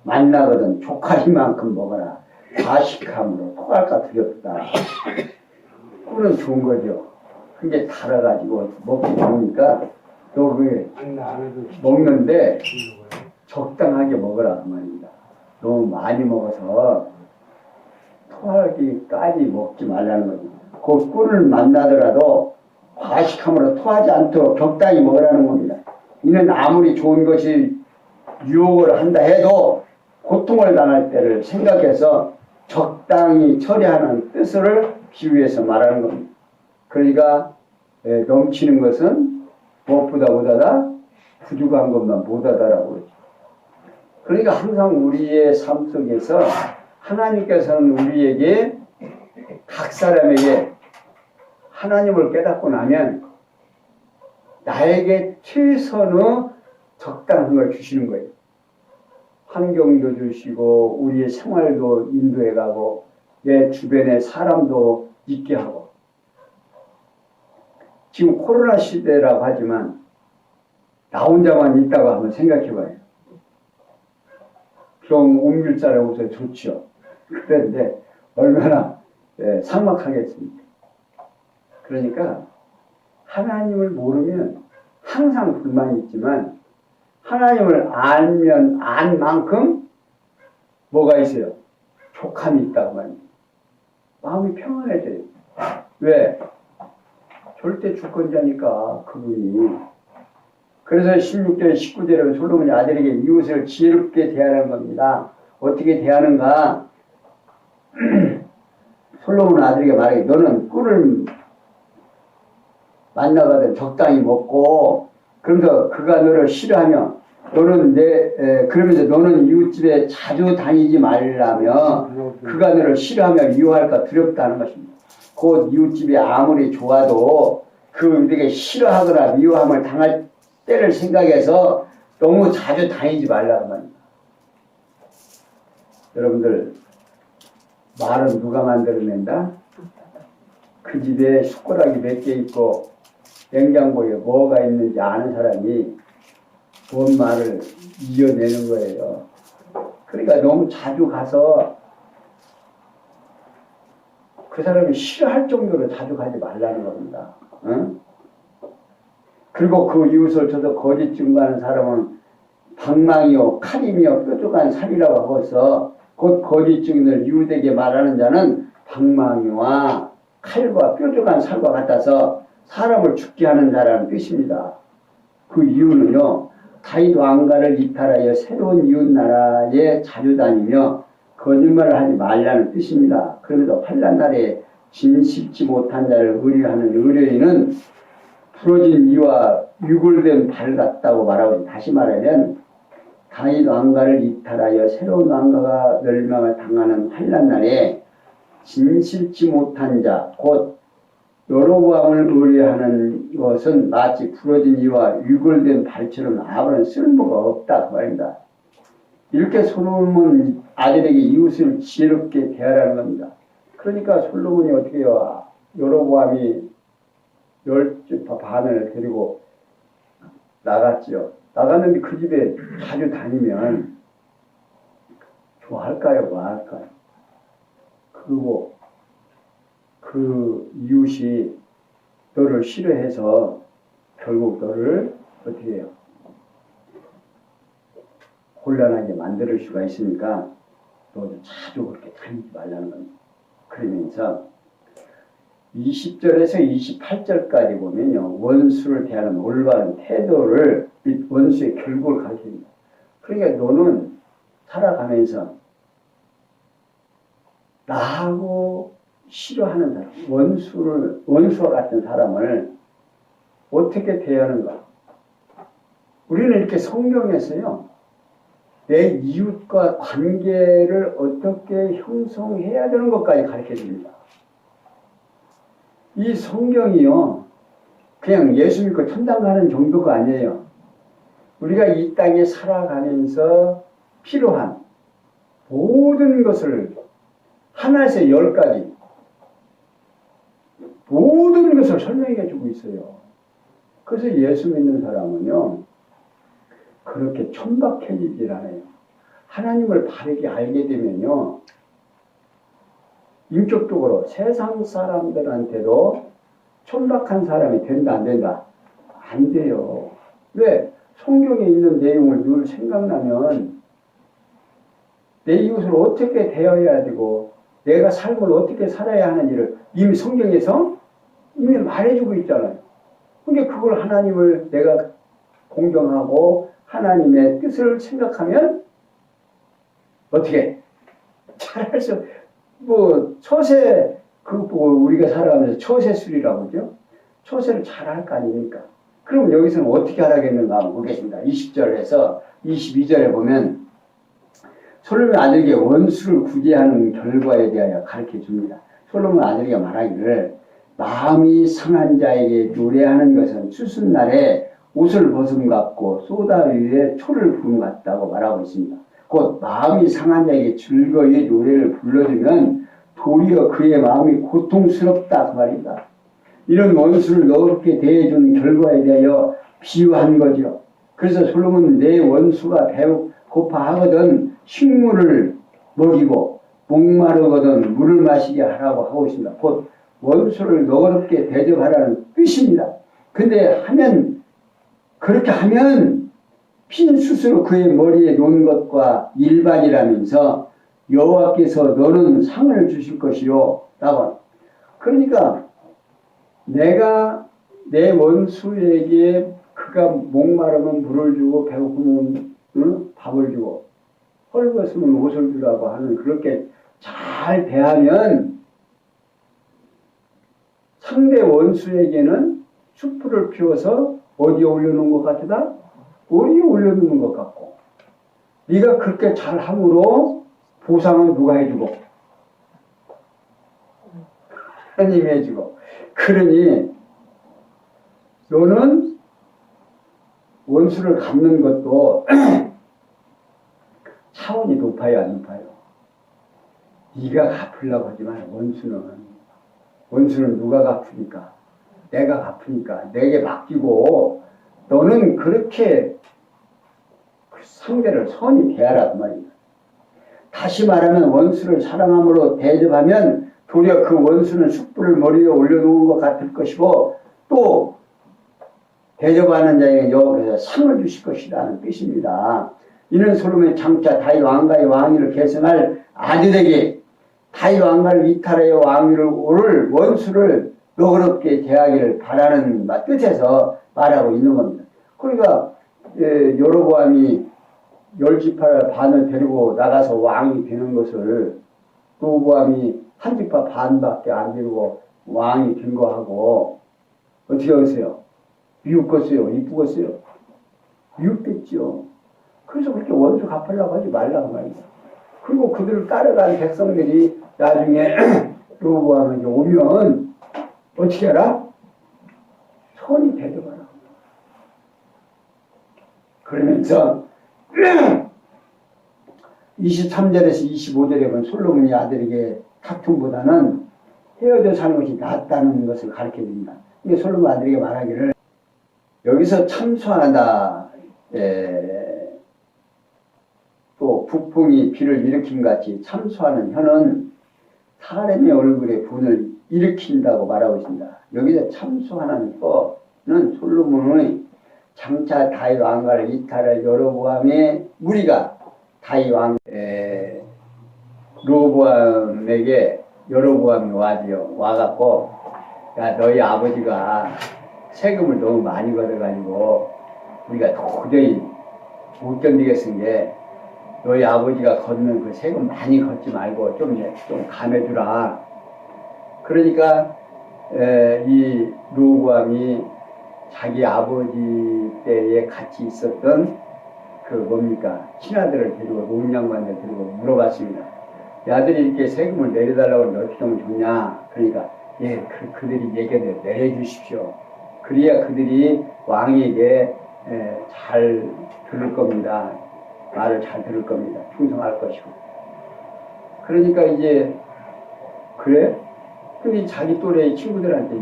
Speaker 1: 만나거든 조카리만큼 먹어라. 과식함으로 토할까 두렵다. 꿀은 좋은 거죠. 그게 달아가지고 먹기 좋으니까 또 그게 먹는데 적당하게 먹으라 그 말입니다. 너무 많이 먹어서 토하기까지 먹지 말라는 거죠. 그 꿀을 만나더라도 과식함으로 토하지 않도록 적당히 먹으라는 겁니다. 이는 아무리 좋은 것이 유혹을 한다 해도 고통을 당할 때를 생각해서 적당히 처리하는 뜻을 비유해서 말하는 겁니다. 그러니까 넘치는 것은 무엇보다 못하다, 부족한 것만 못하다라고 그러죠. 그러니까 항상 우리의 삶 속에서 하나님께서는 우리에게 각 사람에게 하나님을 깨닫고 나면 나에게 최선의 적당한 걸 주시는 거예요. 환경도 주시고 우리의 생활도 인도해 가고 내 주변의 사람도 있게 하고. 지금 코로나 시대라고 하지만 나 혼자만 있다고 한번 생각해 봐요. 병 옮길 사람 없어서 좋죠. 그런데 얼마나 삭막하겠습니까? 그러니까 하나님을 모르면 항상 불만이 있지만 하나님을 알면 안 만큼 뭐가 있어요? 족함이 있다고 말입니다. 마음이 평안해져요. 왜? 절대 주권자니까 그분이. 그래서 16절 19절에 솔로몬이 아들에게 이웃을 지혜롭게 대하라는 겁니다. 어떻게 대하는가? 솔로몬은 아들에게 말하기 너는 꿀을 만나거든 적당히 먹고 그러면서 그가 너를 싫어하며 너는 그러면서 너는 이웃집에 자주 다니지 말라며 그가 너를 싫어하며 미워할까 두렵다는 것입니다. 곧 이웃집이 아무리 좋아도 그에게 싫어하거나 미워함을 당할 때를 생각해서 너무 자주 다니지 말라고 말입니다. 여러분들 말은 누가 만들어낸다? 그 집에 숟가락이 몇 개 있고 냉장고에 뭐가 있는지 아는 사람이 뭔 말을 이어내는 거예요. 그러니까 너무 자주 가서 그 사람이 싫어할 정도로 자주 가지 말라는 겁니다. 응? 그리고 그 이웃을 저도 거짓 증거하는 사람은 방망이요 칼이며 뾰족한 살이라고 하고서 곧 거짓 증언을 이웃에게 말하는 자는 방망이와 칼과 뾰족한 살과 같아서 사람을 죽게 하는 자라는 뜻입니다. 그 이유는요, 다윗 왕가를 이탈하여 새로운 이웃 나라에 자주 다니며 거짓말을 하지 말라는 뜻입니다. 그러면서 환난 날에 진실치 못한 자를 의뢰하는 의뢰인은 부러진 이와 유골된 발 같다고 말하고, 다시 말하면 다윗 왕가를 이탈하여 새로운 왕가가 멸망을 당하는 환난 날에 진실치 못한 자, 곧 여로보암을 의뢰하는 것은 마치 부러진 이와 유골된 발처럼 아무런 쓸모가 없다 그 말입니다. 이렇게 솔로몬 아들에게 이웃을 지혜롭게 대하라는 겁니다. 그러니까 솔로몬이 어떻게 해요? 여로보암이 10집 반을 데리고 나갔지요. 나갔는데 그 집에 자주 다니면 좋아할까요? 뭐 할까요? 그리고 그 이웃이 너를 싫어해서 결국 너를 어떻게 해요? 곤란하게 만들 수가 있으니까 너도 자주 그렇게 다니지 말라는 겁니다. 그러면서 20절에서 28절까지 보면요, 원수를 대하는 올바른 태도를 및 원수의 결국을 가르칩니다. 그러니까 너는 살아가면서 나하고 싫어하는 사람, 원수와 같은 사람을 어떻게 대하는가? 우리는 이렇게 성경에서요, 내 이웃과 관계를 어떻게 형성해야 되는 것까지 가르쳐 줍니다. 이 성경이요, 그냥 예수 믿고 천당 가는 정도가 아니에요. 우리가 이 땅에 살아가면서 필요한 모든 것을 하나에서 10가지 모든 것을 설명해 주고 있어요. 그래서 예수 믿는 사람은요, 그렇게 천박해지질 않아요. 하나님을 바르게 알게 되면요, 인격적으로 세상 사람들한테도 천박한 사람이 된다, 안 된다? 안 돼요. 왜? 성경에 있는 내용을 늘 생각나면 내 이웃을 어떻게 대해야 되고 내가 삶을 어떻게 살아야 하는지를 이미 성경에서 이미 말해주고 있잖아요. 근데 그걸 하나님을 내가 공경하고 하나님의 뜻을 생각하면 어떻게 잘할 수, 처세, 우리가 살아가면서 처세술이라고 그러죠? 처세를 잘할 거 아닙니까? 그럼 여기서는 어떻게 하라겠는가 한번 보겠습니다. 20절에서 22절에 보면 솔로몬 아들에게 원수를 구제하는 결과에 대하여 가르쳐 줍니다. 솔로몬 아들에게 말하기를 마음이 상한 자에게 노래하는 것은 추순날에 옷을 벗음 같고 쏘다 위에 초를 부음 같다고 말하고 있습니다. 곧 마음이 상한 자에게 즐거이 노래를 불러주면 도리어 그의 마음이 고통스럽다 그 말입니다. 이런 원수를 너그럽게 대해준 결과에 대하여 비유한 거죠. 그래서 솔로몬은 내 원수가 배고파 하거든 식물을 먹이고 목마르거든 물을 마시게 하라고 하고 있습니다. 곧 원수를 너그럽게 대접하라는 뜻입니다. 근데 그렇게 하면 핀 숯으로 그의 머리에 놓은 것과 일반이라면서 여호와께서 너는 상을 주실 것이요 라고. 그러니까 내가 내 원수에게 그가 목마르면 물을 주고 배고프면 밥을 주고 헐벗으면 옷을 주라고 하는 그렇게 잘 대하면 상대 원수에게는 숯불을 피워서 어디에 올려놓은 것 같다? 머리에 올려놓는 것 같고, 네가 그렇게 잘함으로 보상은 누가 해주고? 하나님이 해주고. 그러니 너는 원수를 갚는 것도 차원이 높아요, 안 높아요? 네가 갚으려고 하지만 원수는 누가 갚으니까? 내가 갚으니까 내게 맡기고 너는 그렇게 상대를 선히 대하라 그 말입니다. 다시 말하면 원수를 사랑함으로 대접하면 도리어 그 원수는 숯불을 머리에 올려놓은 것 같을 것이고 또 대접하는 자에게 여호와께서 상을 주실 것이라는 뜻입니다. 이는 솔로몬이 장차 다윗 왕가의 왕위를 계승할 아들에게 다윗 왕가를 이탈하여 왕위를 오를 원수를 너그럽게 대하기를 바라는 뜻에서 말하고 있는 겁니다. 그러니까 여로보암이 10지파 반을 데리고 나가서 왕이 되는 것을 로보암이 1지파 반밖에 안 데리고 왕이 된 거하고 어떻게 하겠어요? 미웃겠어요? 이쁘겠어요? 미웃겠죠. 그래서 그렇게 원수 갚으려고 하지 말라고 말이야. 그리고 그들을 따라간 백성들이 나중에 로보암에게 오면 어떻게 하라? 선이 대접하라. 그러면서 23절에서 25절에 보면 솔로몬이 아들에게 다툼보다는 헤어져 사는 것이 낫다는 것을 가르쳐줍니다. 이게 솔로몬 아들에게 말하기를 여기서 참소하다 또 북풍이 비를 일으킴 같이 참소하는 혀는 사람의 얼굴에 분을 일으킨다고 말하고 있습니다. 여기서 참소하는 혀는 솔로몬의 장차 다윗 왕가를 이탈할 여로보암의 무리가 다윗 왕 로보암에게 여로보암이 와갖고 야 너희 아버지가 세금을 너무 많이 걷어가지고 우리가 도저히 못 견디겠은 게 너희 아버지가 걷는 그 세금 많이 걷지 말고 좀 감해주라. 그러니까 이 르호보암이 자기 아버지 때에 같이 있었던 그 뭡니까 신하들을 데리고 농장관들 데리고 물어봤습니다. 야들이 이렇게 세금을 내려달라고 하는데 어떻게 하면 좋냐. 그러니까 예, 그들이 얘기를 내려주십시오. 그래야 그들이 왕에게 잘 들을 겁니다. 말을 잘 들을 겁니다. 충성할 것이고. 그러니까 이제 그래? 근데 자기 또래 친구들한테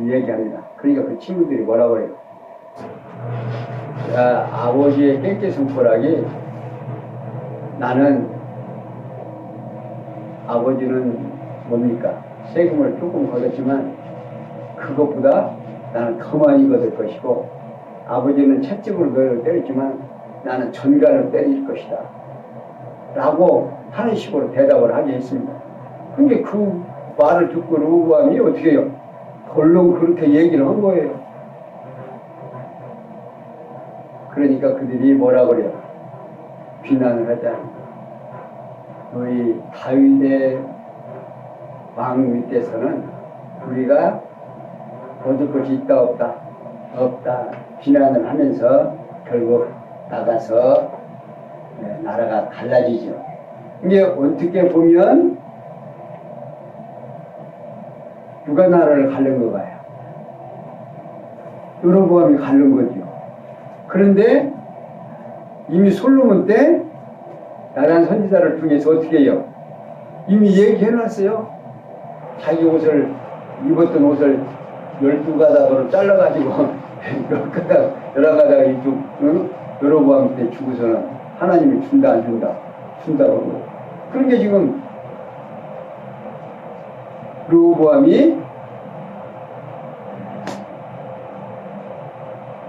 Speaker 1: 얘기합니다. 그러니까 그 친구들이 뭐라고 해요? 야, 아버지의 깽깨손가락이 나는 아버지는 뭡니까? 세금을 조금 걷었지만 그것보다 나는 더 많이 걷을 것이고 아버지는 채찍으로 너를 때렸지만 나는 전갈을 때릴 것이다. 라고 하는 식으로 대답을 하게 했습니다. 근데 그 말을 듣고 르호보암이 어떻게 해요? 결론 그렇게 얘기를 한 거예요. 그러니까 그들이 뭐라 그래요? 비난을 하자. 너희 다윗의 왕 밑에서는 우리가 얻을 것이 있다 없다? 없다. 비난을 하면서 결국 나가서 나라가 갈라지죠. 이게 어떻게 보면 누가 나라를 갈른 거 봐요? 르호보암이 갈른 거죠. 그런데 이미 솔로몬 때 나단 선지자를 통해서 어떻게 해요? 이미 얘기해놨어요. 자기 옷을 입었던 옷을 12가닥으로 잘라가지고 여러 가닥 이쪽 르호보암한테 주고서는 하나님이 준다 안 준다? 준다고. 그런 게 지금 르호보암이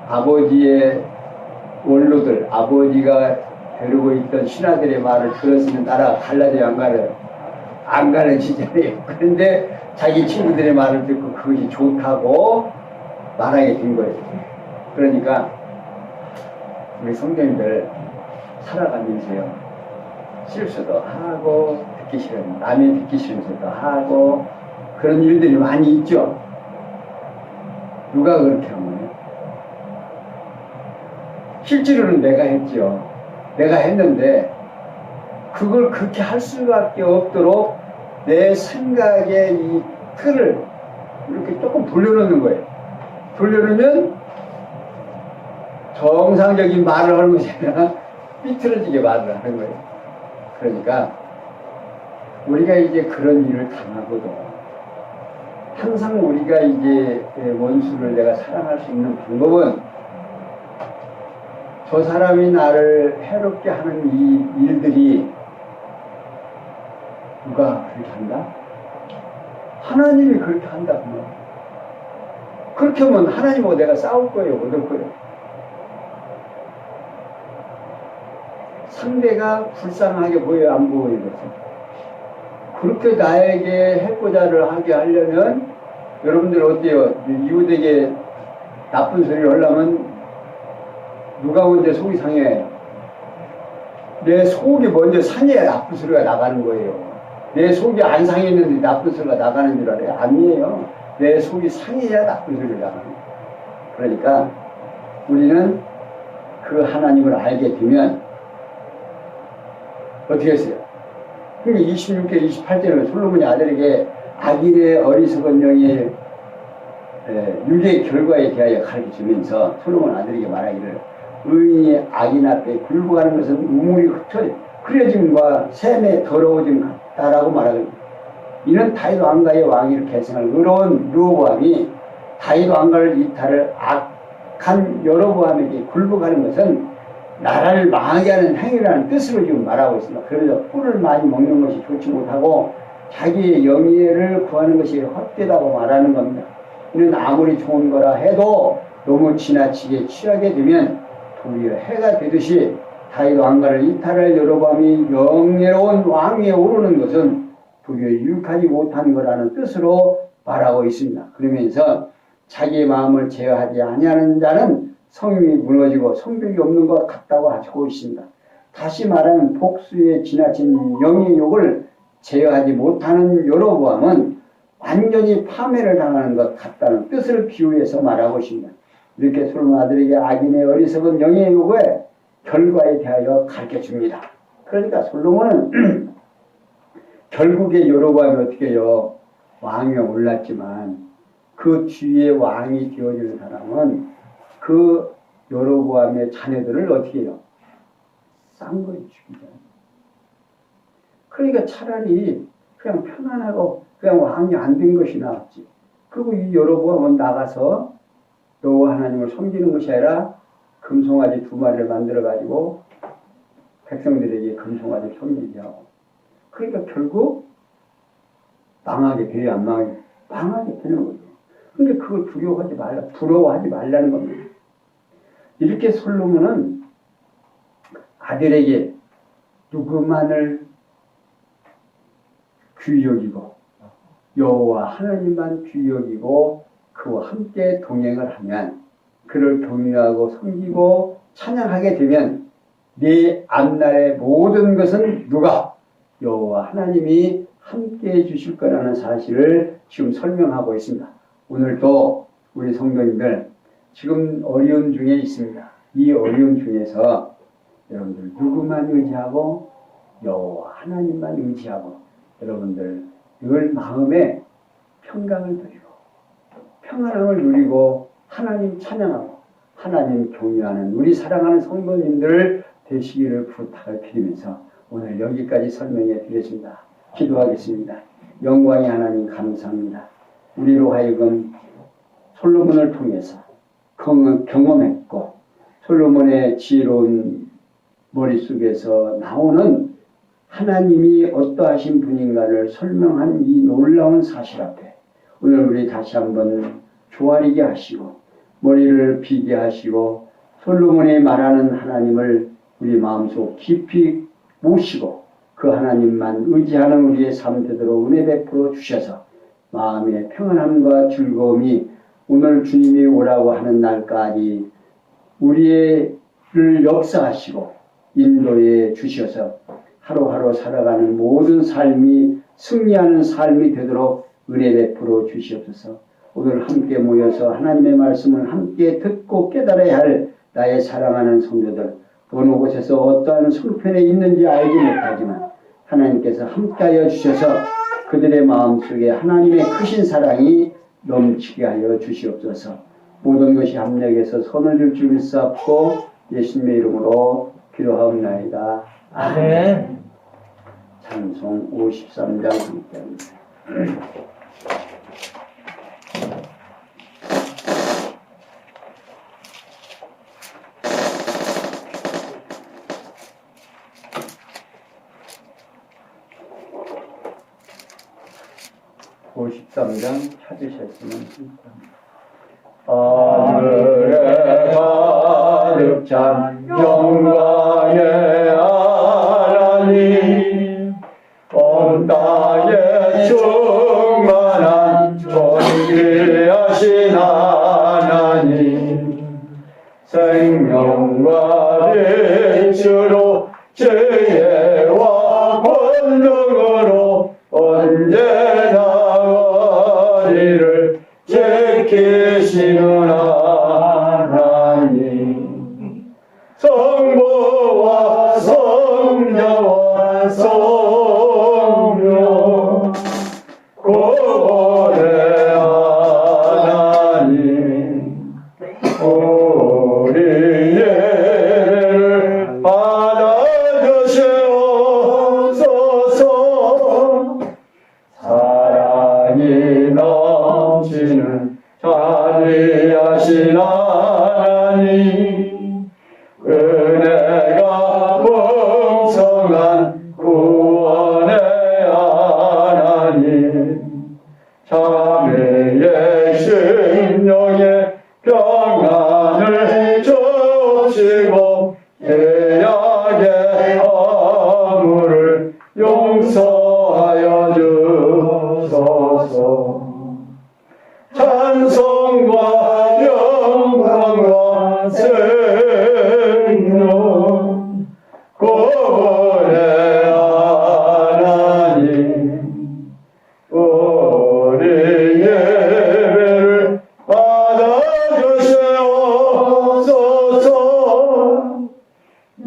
Speaker 1: 아버지의 원로들, 아버지가 데리고 있던 신하들의 말을 들었으면 나라가 갈라져야 안 가요. 안 갈라지잖아요. 그런데 자기 친구들의 말을 듣고 그것이 좋다고 말하게 된 거예요. 그러니까 우리 성도님들 살아가면서요, 실수도 하고 듣기 싫은 남이 듣기 싫은 소리도 하고 그런 일들이 많이 있죠. 누가 그렇게 하면 실제로는 내가 했죠. 내가 했는데 그걸 그렇게 할 수밖에 없도록 내 생각의 이 틀을 이렇게 조금 돌려놓는 거예요. 돌려놓으면 정상적인 말을 하는 것이 아니라 삐뚤어지게 말을 하는 거예요. 그러니까 우리가 이제 그런 일을 당하고도 항상 우리가 이제 원수를 내가 사랑할 수 있는 방법은 저 사람이 나를 해롭게 하는 이 일들이 누가 그렇게 한다? 하나님이 그렇게 한다. 그렇게 하면 하나님하고 내가 싸울 거예요? 얻을 거예요? 상대가 불쌍하게 보여요? 안 보여요? 그렇게 나에게 해코자를 하게 하려면 여러분들 어때요? 이웃에게 나쁜 소리를 하려면 누가 먼저 속이 상해요? 내 속이 먼저 상해야 나쁜 소리가 나가는 거예요. 내 속이 안 상했는데 나쁜 소리가 나가는 줄 알아요? 아니에요. 내 속이 상해야 나쁜 소리가 나가는 거예요. 그러니까 우리는 그 하나님을 알게 되면 어떻게 했어요? 그러니까 26절, 28절은 솔로몬이 아들에게 악인의 어리석은 영의 유죄의 결과에 대하여 가르쳐주면서 솔로몬 아들에게 말하기를 의인이 악인 앞에 굴복하는 것은 우물이 흐려짐과 샘에 더러워짐 같다라고 말하거든요. 이는 다윗 왕가의 왕위를 계승할 의로운 르호보암이 다윗 왕가를 이탈을 악한 여로보암에게 굴복하는 것은 나라를 망하게 하는 행위라는 뜻으로 지금 말하고 있습니다. 그래서 꿀을 많이 먹는 것이 좋지 못하고 자기의 영예를 구하는 것이 헛되다고 말하는 겁니다. 이는 아무리 좋은 거라 해도 너무 지나치게 취하게 되면 도리어 해가 되듯이 다윗 왕가를 이탈할 여로보암이 영예로운 왕위에 오르는 것은 도리어 유익하지 못한 거라는 뜻으로 말하고 있습니다. 그러면서 자기의 마음을 제어하지 아니하는 자는 성이 무너지고 성벽이 없는 것 같다고 하고 있습니다. 다시 말하면 복수에 지나친 영의 욕을 제어하지 못하는 여로보암은 완전히 파멸을 당하는 것 같다는 뜻을 비유해서 말하고 있습니다. 이렇게 솔로몬 아들에게 악인의 어리석은 영의 욕의 결과에 대하여 가르쳐줍니다. 그러니까 솔로몬은 결국에 여로보암이 어떻게 해요? 왕에 올랐지만 그 뒤에 왕이 되어줄 사람은 그 여로보암의 자녀들을 어떻게 해요? 쌍거리 죽이잖아요. 그러니까 차라리 그냥 편안하고 그냥 왕이 안 된 것이 나았지. 그리고 이 여로보암은 나가서 여호와 하나님을 섬기는 것이 아니라 금송아지 2마리를 만들어 가지고 백성들에게 금송아지를 섬기게 하고, 그러니까 결국 망하게 돼요, 안 망하게? 망하게 되는 거죠. 근데 그걸 두려워하지 말라, 부러워하지 말라는 겁니다. 이렇게 솔로몬은 아들에게 누구만을 귀히 여기고 여호와 하나님만 귀히 여기고 그와 함께 동행을 하면, 그를 경외하고 섬기고 찬양하게 되면 네 앞날의 모든 것은 누가? 여호와 하나님이 함께 해주실 거라는 사실을 지금 설명하고 있습니다. 오늘도 우리 성도님들 지금 어려운 중에 있습니다. 이 어려움 중에서 여러분들 누구만 의지하고 여호와 하나님만 의지하고 여러분들 늘 마음에 평강을 누리고 평안함을 누리고 하나님 찬양하고 하나님 경외하는 우리 사랑하는 성도님들 되시기를 부탁을 드리면서 오늘 여기까지 설명해 드렸습니다. 기도하겠습니다. 영광의 하나님 감사합니다. 우리로 하여금 솔로몬을 통해서 경험했고 솔로몬의 지혜로운 머릿속에서 나오는 하나님이 어떠하신 분인가를 설명한 이 놀라운 사실 앞에 오늘 우리 다시 한번 조아리게 하시고 머리를 비게 하시고 솔로몬이 말하는 하나님을 우리 마음속 깊이 모시고 그 하나님만 의지하는 우리의 삶 되도록 은혜 베풀어 주셔서 마음의 평안함과 즐거움이 오늘 주님이 오라고 하는 날까지 우리를 역사하시고 인도해 주셔서 하루하루 살아가는 모든 삶이 승리하는 삶이 되도록 은혜 베풀어 주시옵소서. 오늘 함께 모여서 하나님의 말씀을 함께 듣고 깨달아야 할 나의 사랑하는 성도들, 어느 곳에서 어떠한 성편에 있는지 알지 못하지만 하나님께서 함께하여 주셔서 그들의 마음속에 하나님의 크신 사랑이 넘치게 하여 주시옵소서. 모든 것이 합력해서 손을 들 줄 믿사옵고 예수님의 이름으로 기도하옵나이다.
Speaker 2: 아멘.
Speaker 1: 찬송 53장 함께합니다. 53장 찾으셨으면 감사합니다. 하늘에 가득 찬 영광의 하나님, 온 땅에 충만한 존귀하신 하나님, 생명과 빛으로 지혜와 권능으로 언제나 우리를 지키시는 하나님, 성부와 성자와 성령 구원의 하나님, 우리 예를 받아주시옵소서. 사랑이 넘치는 자비하신 하나님, 은혜가 풍성한 구원의 하나님, 자매의 심령에 평안을 주시고 죄악의 허물을 용서하여 주소서. 찬송과 영광과 생명 구원의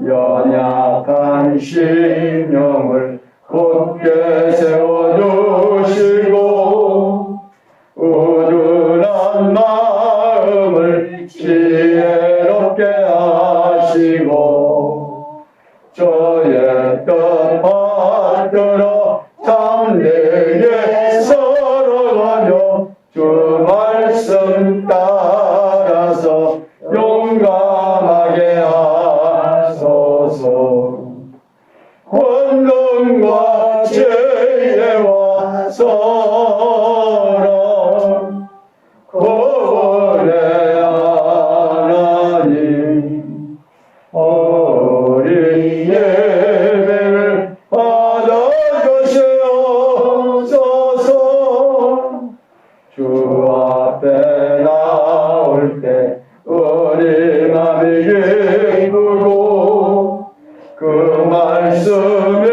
Speaker 1: 연약한 심령을 굳게 세워주시고 우둔한 마음을 지혜롭게 하시고 저의 뜻 받들어 참되게 살아가며 주 말씀 따라서 용감하게 하소서. 권능과 지혜와 사랑 구원의 하나님 우리 예배를 받아주시옵소서. 주 앞에 나올 때 우리 맘이 기쁘고 그 말씀에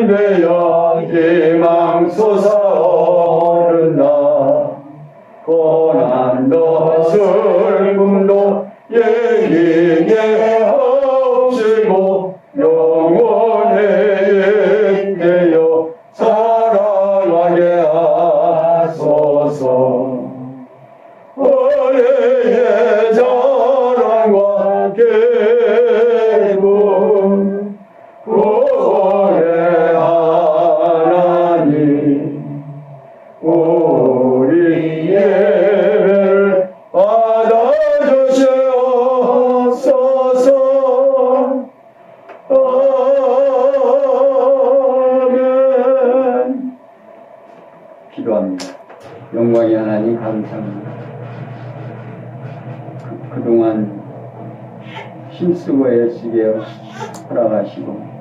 Speaker 1: 되어 희망 솟아오른다. 고난도 슬픔도 얘기에 없이고 영원히 있게요 살아가게 하소서. 우리의 자랑과 기쁨 구원의 하나님 우리 예배를 받아주시옵소서. 아멘. 기도합니다. 영광의 하나님 감사합니다. 그동안 힘쓰고 애쓰게 허락하시고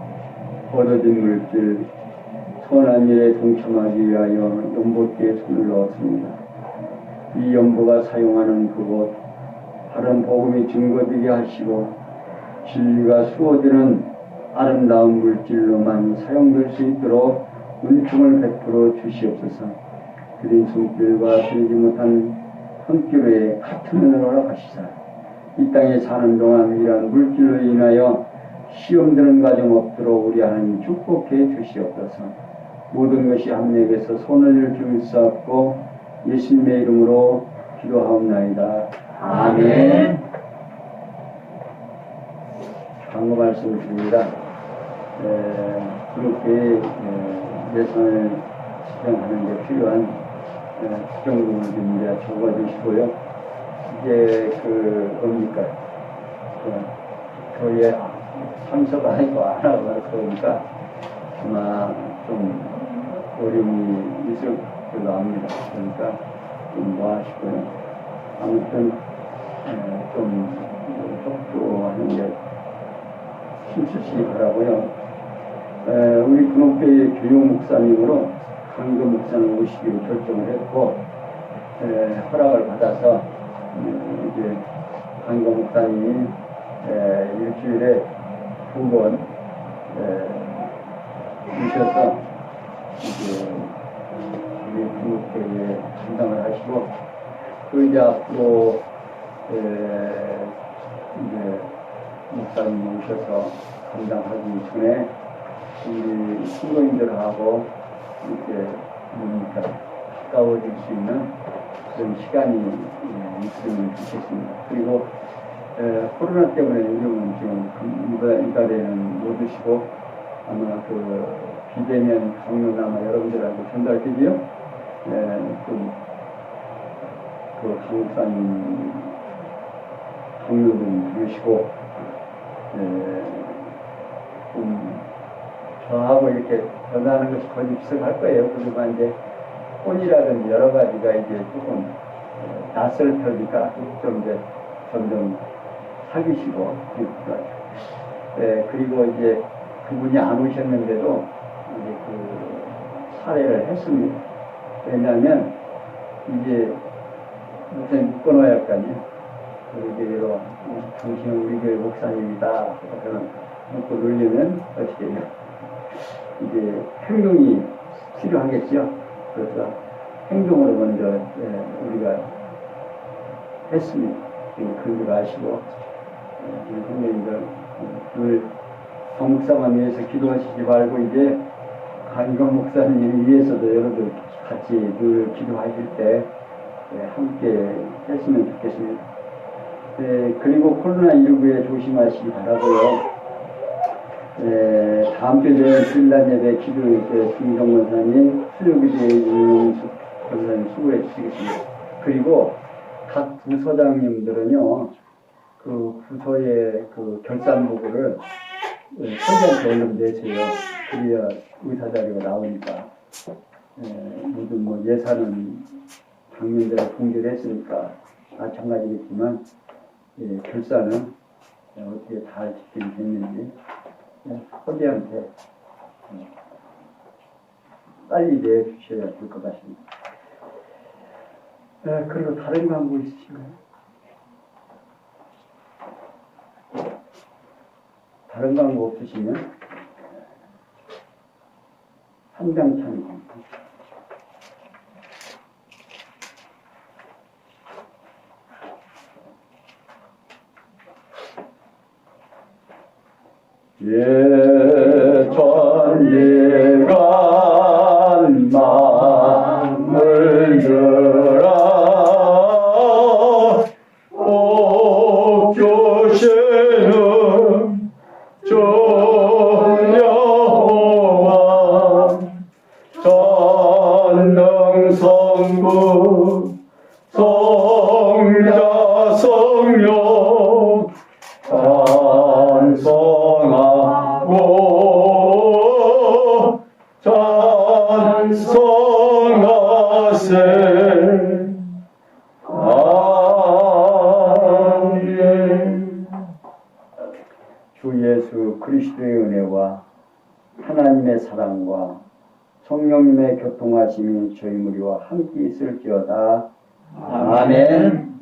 Speaker 1: 얻어진 물질 선한 일에 동참하기 위하여 연못기에 손을 넣었습니다. 이 연보가 사용하는 그곳 바른 복음이 증거되게 하시고 진리가 수호되는 아름다운 물질로만 사용될 수 있도록 은총을 베풀어 주시옵소서. 드린 손길과 드리지 못한 손길에 같은 은혜를 허락하시사 이 땅에 사는 동안 이러한 물질로 인하여 시험되는 과정 없도록 우리 하나님 축복해 주시옵소서. 모든 것이 하나님께서 손을 줄 수 없고 예수님의 이름으로 기도하옵나이다. 아멘. 광고 말씀을 드립니다. 그렇게 예산을 지정하는 데 필요한 수정금을 좀 적어주시고요. 이게 뭡니까? 교회에 참석 안 하고 안 하고 그러니까 아마 좀 어려움이 있을 거로 압니다. 그러니까 좀 모아시고요. 아무튼 좀 협조하는 게 힘쓰시기 바라고요. 우리 근옥교회 교육 목사님으로 강교 목사님 오시기로 결정을 했고 허락을 받아서 이제 강교 목사님이 일주일에 2번 오셔서 이제 우리 근옥교회에 담당을 하시고 또 이제 앞으로 이제 목사님 오셔서 담당하기 전에 우리 신도인들하고 이렇게 가까워질 수 있는 그런 시간이 있으면 좋겠습니다. 그리고 코로나 때문에 요즘은 지금 이달에는 못 오시고 아마 비대면 강요나 아마 여러분들하고 전달되지요. 강사님 강요 좀 들으시고 좀 저하고 이렇게 전화하는 것이 거의 익숙할 거예요. 그리고 이제 폰이라든지 여러 가지가 이제 조금 낯설 테니까 좀 이제 점점 사귀시고 그리고 이제 그분이 안 오셨는데도 이제 사례를 했습니다. 왜냐하면 이제 무슨 묶어놔야 할 거 아니에요. 그러기로 당신은 우리 교회 목사님이다. 그러면 묶고 놀리면 어떻게 해요? 이제 행동이 필요하겠죠. 그래서 행동으로 먼저 우리가 했습니다. 그걸 아시고 선생님들 늘 성목사만 위해서 기도하시지 말고 이제 강희건 목사님 위해서도 여러분 같이 늘 기도하실 때 함께 했으면 좋겠습니다. 그리고 코로나19에 조심하시기 바라고요. 다음 주에 주일날 예배 기도 김정 권사님, 수요기도에 윤영숙 권사님 수고해 주시겠습니다. 그리고 각 부서장님들은요, 그 부서의 그 결산보고를 서기한테 얼른 내세요. 그래야 의사 자료가 나오니까. 모든 뭐 예산은 작년대로 공개를 했으니까 마찬가지겠지만, 결산은 어떻게 잘 지키게 됐는지 서기한테 빨리 내주셔야 될 것 같습니다. 그리고 다른 광고 있으신가요? 다른 광고 없으시면 한장찬 광고. 예전예간 마음을 들어 옥주시는 주 여호와 전능성부 성자 성령 찬송하고 찬송하세. 아멘. 주 예수 그리스도의 은혜와 하나님의 사랑과 성령님의 교통하심이 저희 무리와 함께 있을지어다. 아멘.